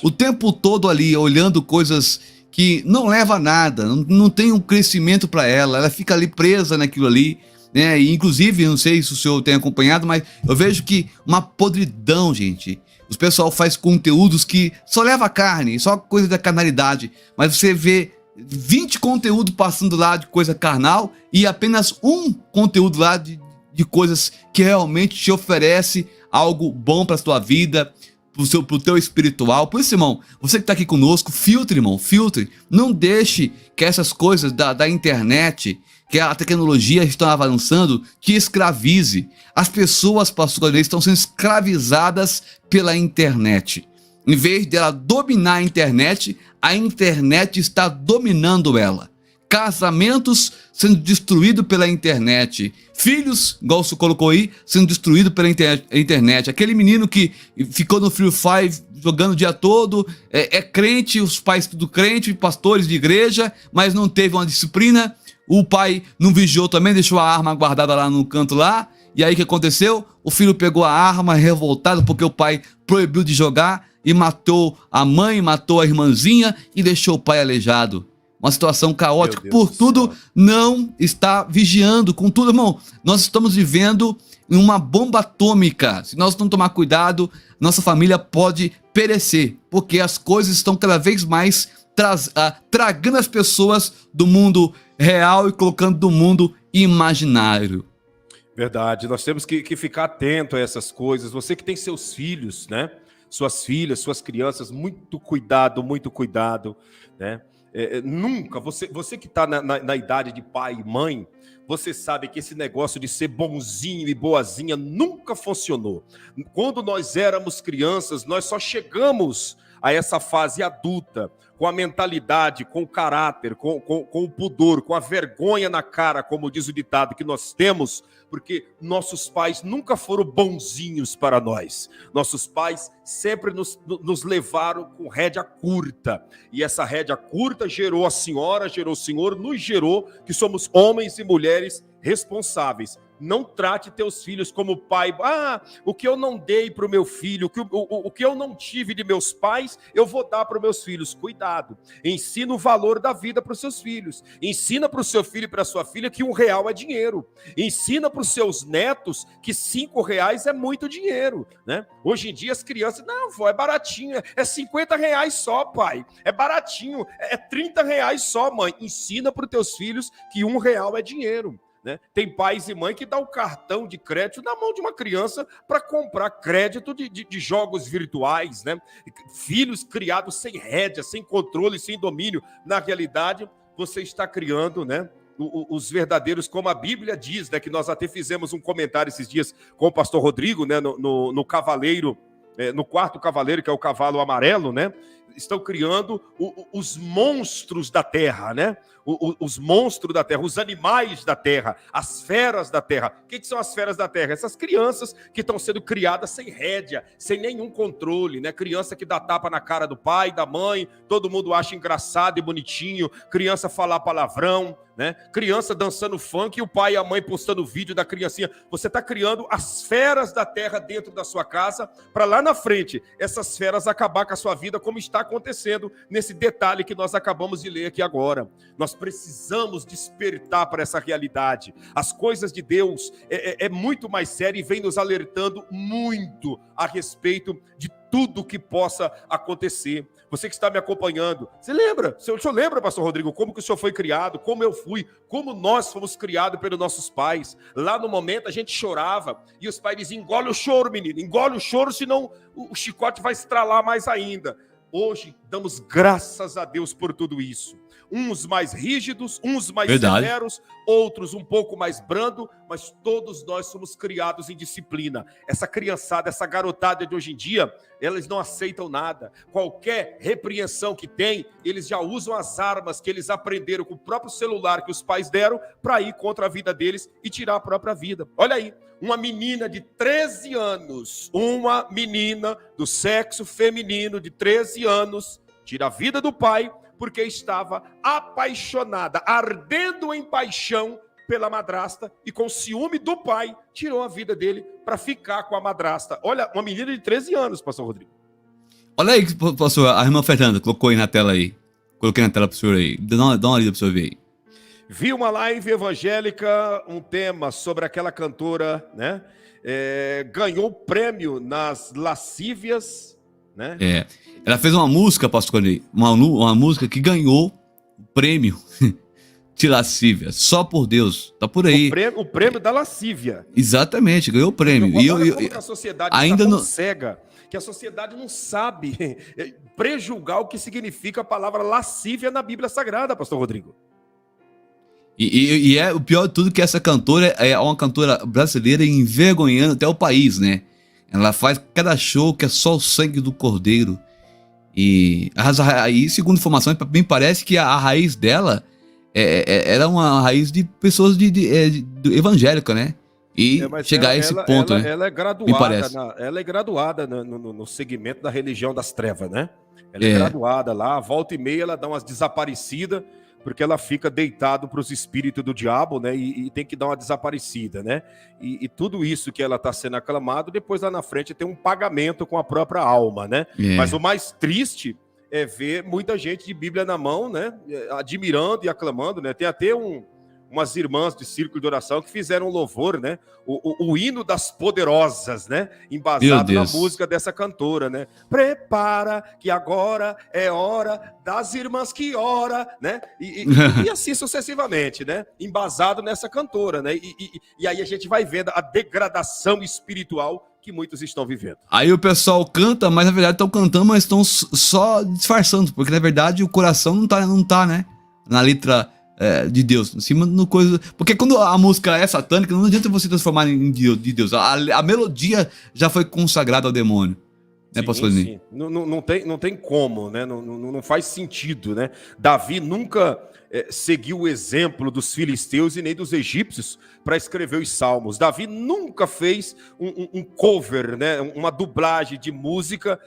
o tempo todo ali olhando coisas que não levam a nada, não tem um crescimento para ela fica ali presa naquilo ali, né? E, inclusive, não sei se o senhor tem acompanhado, mas eu vejo que uma podridão, gente. Os pessoal faz conteúdos que só leva carne, só coisa da carnalidade, mas você vê 20 conteúdos passando lá de coisa carnal e apenas um conteúdo lá de coisas que realmente te oferece algo bom para a sua vida, pro teu espiritual. Por isso, irmão, você que está aqui conosco, filtre, irmão, filtre. Não deixe que essas coisas da internet, que a tecnologia está avançando, te escravize. As pessoas, pastor, estão sendo escravizadas pela internet. Em vez dela dominar a internet está dominando ela. Casamentos sendo destruídos pela internet. Filhos, igual você colocou aí, sendo destruídos pela internet. Aquele menino que ficou no Free Fire jogando o dia todo, é crente, os pais tudo crente, pastores de igreja, mas não teve uma disciplina. O pai não vigiou também, deixou a arma guardada lá no canto lá. E aí o que aconteceu? O filho pegou a arma, revoltado porque o pai proibiu de jogar e matou a mãe, matou a irmãzinha e deixou o pai aleijado. Uma situação caótica, por tudo não está vigiando, com tudo, irmão. Nós estamos vivendo em uma bomba atômica. Se nós não tomar cuidado, nossa família pode perecer, porque as coisas estão cada vez mais tragando as pessoas do mundo real e colocando do mundo imaginário. Verdade, nós temos que ficar atento a essas coisas. Você que tem seus filhos, né? Suas filhas, suas crianças, muito cuidado, né? Nunca, você que está na idade de pai e mãe, você sabe que esse negócio de ser bonzinho e boazinha nunca funcionou. Quando nós éramos crianças, nós só chegamos a essa fase adulta com a mentalidade, com o caráter, com o pudor, com a vergonha na cara, como diz o ditado que nós temos, porque nossos pais nunca foram bonzinhos para nós. Nossos pais sempre nos levaram com rédea curta. E essa rédea curta gerou a senhora, gerou o senhor, nos gerou que somos homens e mulheres responsáveis. Não trate teus filhos como pai. O que eu não dei para o meu filho, o que eu não tive de meus pais, eu vou dar para os meus filhos. Cuidado. Ensina o valor da vida para os seus filhos. Ensina para o seu filho e para a sua filha que R$1 é dinheiro. Ensina para os seus netos que R$5 é muito dinheiro, né? Hoje em dia as crianças, não, vó, é baratinho, é R$50 só, pai. É baratinho, é R$30 só, mãe. Ensina para os teus filhos que R$1 é dinheiro. Né? Tem pais e mães que dão o cartão de crédito na mão de uma criança para comprar crédito de jogos virtuais, né? Filhos criados sem rédea, sem controle, sem domínio. Na realidade, você está criando, né, os verdadeiros, como a Bíblia diz, né, que nós até fizemos um comentário esses dias com o pastor Rodrigo, né, no cavaleiro, no quarto cavaleiro, que é o cavalo amarelo, né? Estão criando os monstros da terra, né? Os monstros da terra, os animais da terra, as feras da terra. O que são as feras da terra? Essas crianças que estão sendo criadas sem rédea, sem nenhum controle, né? Criança que dá tapa na cara do pai, da mãe, todo mundo acha engraçado e bonitinho, criança falar palavrão, né? Criança dançando funk e o pai e a mãe postando vídeo da criancinha. Você está criando as feras da terra dentro da sua casa para lá na frente essas feras acabar com a sua vida, como está acontecendo nesse detalhe que nós acabamos de ler aqui agora. Nós precisamos despertar para essa realidade. As coisas de Deus é muito mais sério e vem nos alertando muito a respeito de tudo que possa acontecer. Você que está me acompanhando, você lembra? O senhor lembra, pastor Rodrigo, como que o senhor foi criado, como eu fui, como nós fomos criados pelos nossos pais? Lá no momento a gente chorava e os pais diziam, engole o choro, menino, engole o choro, senão o chicote vai estralar mais ainda. Hoje, damos graças a Deus por tudo isso. Uns mais rígidos, uns mais severos, outros um pouco mais brando, mas todos nós somos criados em disciplina. Essa criançada, essa garotada de hoje em dia, eles não aceitam nada. Qualquer repreensão que tem, eles já usam as armas que eles aprenderam com o próprio celular que os pais deram para ir contra a vida deles e tirar a própria vida. Olha aí, uma menina de 13 anos, uma menina do sexo feminino de 13 anos, tira a vida do pai porque estava apaixonada, ardendo em paixão pela madrasta e com ciúme do pai, tirou a vida dele para ficar com a madrasta. Olha, uma menina de 13 anos, pastor Rodrigo. Olha aí, pastor, a irmã Fernanda colocou aí na tela aí. Coloquei na tela para o senhor aí. Dá uma lida para o senhor ver aí. Vi uma live evangélica, um tema sobre aquela cantora, né? Ganhou prêmio nas lascívias, né? Ela fez uma música, pastor Ney, uma música que ganhou o prêmio de lascívia, só por Deus, tá por aí. O prêmio da lascívia. Exatamente, ganhou o prêmio. Como que a sociedade ainda está tão cega, que a sociedade não sabe prejulgar o que significa a palavra lascívia na Bíblia Sagrada, pastor Rodrigo. E o pior de tudo que essa cantora é uma cantora brasileira envergonhando até o país, né? Ela faz cada show que é só o sangue do cordeiro. E aí, segundo informações, me parece que a raiz dela era uma raiz de pessoas de evangélica, né? E chegar a esse ponto, né? Ela é graduada, ela é graduada no segmento da religião das trevas, né? Ela é graduada lá, volta e meia ela dá umas desaparecidas, porque ela fica deitada para os espíritos do diabo, né? E tem que dar uma desaparecida, né? E tudo isso que ela está sendo aclamado, depois lá na frente tem um pagamento com a própria alma, né? Mas o mais triste é ver muita gente de Bíblia na mão, né? Admirando e aclamando, né? Tem até umas irmãs de círculo de oração que fizeram um louvor, né? O hino das poderosas, né? Embasado na música dessa cantora, né? Prepara que agora é hora das irmãs que ora, né? E assim sucessivamente, né? Embasado nessa cantora, né? E aí a gente vai vendo a degradação espiritual que muitos estão vivendo. Aí o pessoal canta, mas na verdade estão cantando, mas estão só disfarçando, porque na verdade o coração não tá, né? Na letra de Deus, em cima no coisa. Porque quando a música é satânica, não adianta você transformar em de Deus. A melodia já foi consagrada ao demônio. Né, pastor Ney? Sim. Não tem como, né? Não faz sentido, né? Davi nunca seguiu o exemplo dos filisteus e nem dos egípcios para escrever os salmos. Davi nunca fez um cover, né? Uma dublagem de música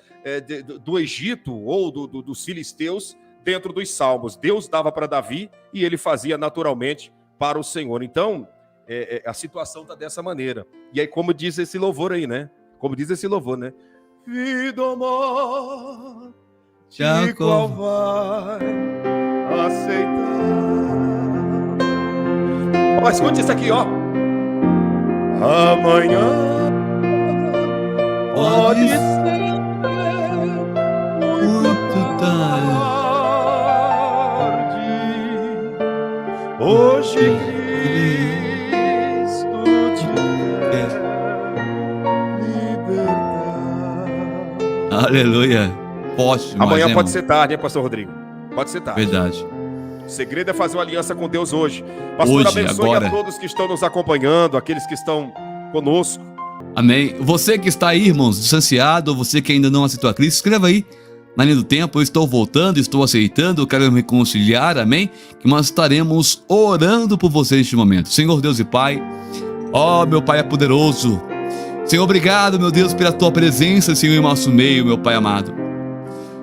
do Egito ou dos filisteus dentro dos salmos. Deus dava para Davi e ele fazia naturalmente para o Senhor. Então, a situação está dessa maneira. E aí, como diz esse louvor aí, né? Vida ou morte, qual vai aceitar? Ó, escute isso aqui, ó. Amanhã pode ser muito tarde. Hoje Cristo te quer libertar. Aleluia. Amanhã pode ser tarde, hein, pastor Rodrigo? Pode ser tarde. Verdade. O segredo é fazer uma aliança com Deus hoje. Pastor, abençoe a todos que estão nos acompanhando, aqueles que estão conosco. Amém. Você que está aí, irmãos, distanciado, ou você que ainda não aceitou a Cristo, escreva aí. Na linha do tempo, eu estou voltando, estou aceitando, eu quero me reconciliar, amém? Que nós estaremos orando por você neste momento. Senhor Deus e Pai, ó meu Pai é poderoso. Senhor, obrigado, meu Deus, pela Tua presença, Senhor, em nosso meio, meu Pai amado.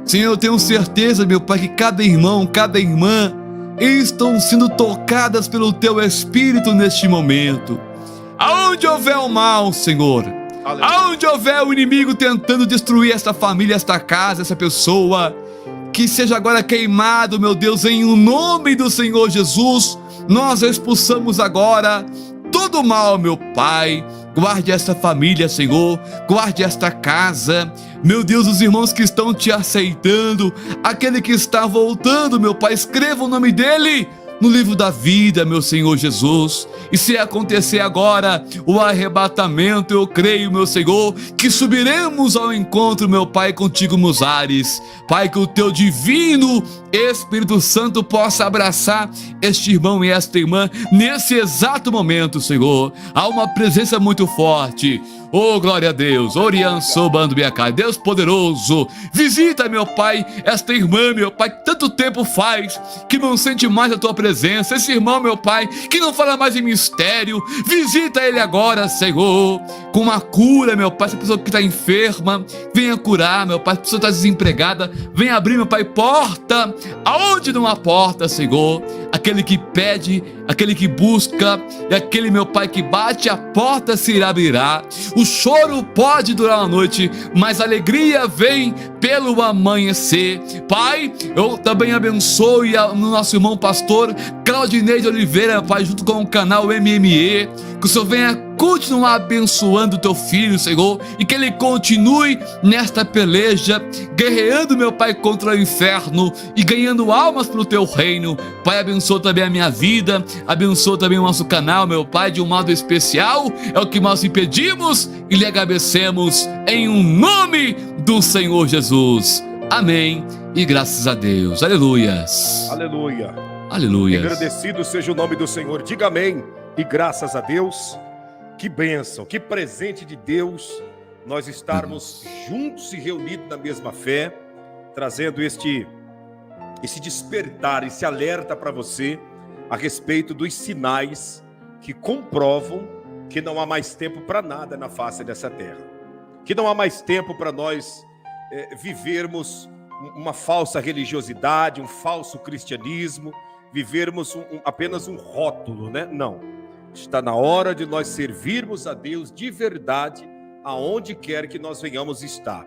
Senhor, eu tenho certeza, meu Pai, que cada irmão, cada irmã estão sendo tocadas pelo Teu Espírito neste momento. Aonde houver o mal, Senhor, aonde houver o inimigo tentando destruir esta família, esta casa, essa pessoa, que seja agora queimado, meu Deus, em nome do Senhor Jesus. Nós expulsamos agora todo mal, meu Pai. Guarde esta família, Senhor, guarde esta casa, meu Deus, os irmãos que estão Te aceitando, aquele que está voltando, meu Pai, escreva o nome dele no livro da vida, meu Senhor Jesus. E se acontecer agora o arrebatamento, eu creio, meu Senhor, que subiremos ao encontro, meu Pai, contigo nos ares. Pai, que o Teu divino Espírito Santo possa abraçar este irmão e esta irmã nesse exato momento, Senhor. Há uma presença muito forte. Oh, glória a Deus. Oriançou bando biacai. Deus poderoso, visita, meu Pai, esta irmã, meu Pai, que tanto tempo faz que não sente mais a Tua presença. Esse irmão, meu Pai, que não fala mais em mistério. Visita ele agora, Senhor, com uma cura, meu Pai. Essa pessoa que está enferma, venha curar, meu Pai. Essa pessoa está desempregada, venha abrir, meu Pai, porta aonde não há porta, Senhor. Aquele que pede, aquele que busca, e aquele, meu Pai, que bate, a porta se abrirá. O choro pode durar uma noite, mas a alegria vem pelo amanhecer. Pai, eu também abençoo o nosso irmão pastor Claudinei de Oliveira, Pai, junto com o canal MME, que o Senhor venha continuar abençoando o Teu filho, Senhor, e que ele continue nesta peleja, guerreando, meu Pai, contra o inferno e ganhando almas para o Teu reino. Pai, abençoa também a minha vida, abençoa também o nosso canal, meu Pai, de um modo especial. É o que nós lhe pedimos e lhe agradecemos em um nome do Senhor Jesus. Amém e graças a Deus. Aleluias. Aleluia. Aleluia. Agradecido seja o nome do Senhor. Diga amém e graças a Deus. Que bênção, que presente de Deus nós estarmos juntos e reunidos na mesma fé, trazendo esse despertar, esse alerta para você a respeito dos sinais que comprovam que não há mais tempo para nada na face dessa terra, que não há mais tempo para nós vivermos uma falsa religiosidade, um falso cristianismo, vivermos apenas um rótulo, né? Não. Está na hora de nós servirmos a Deus de verdade, aonde quer que nós venhamos estar.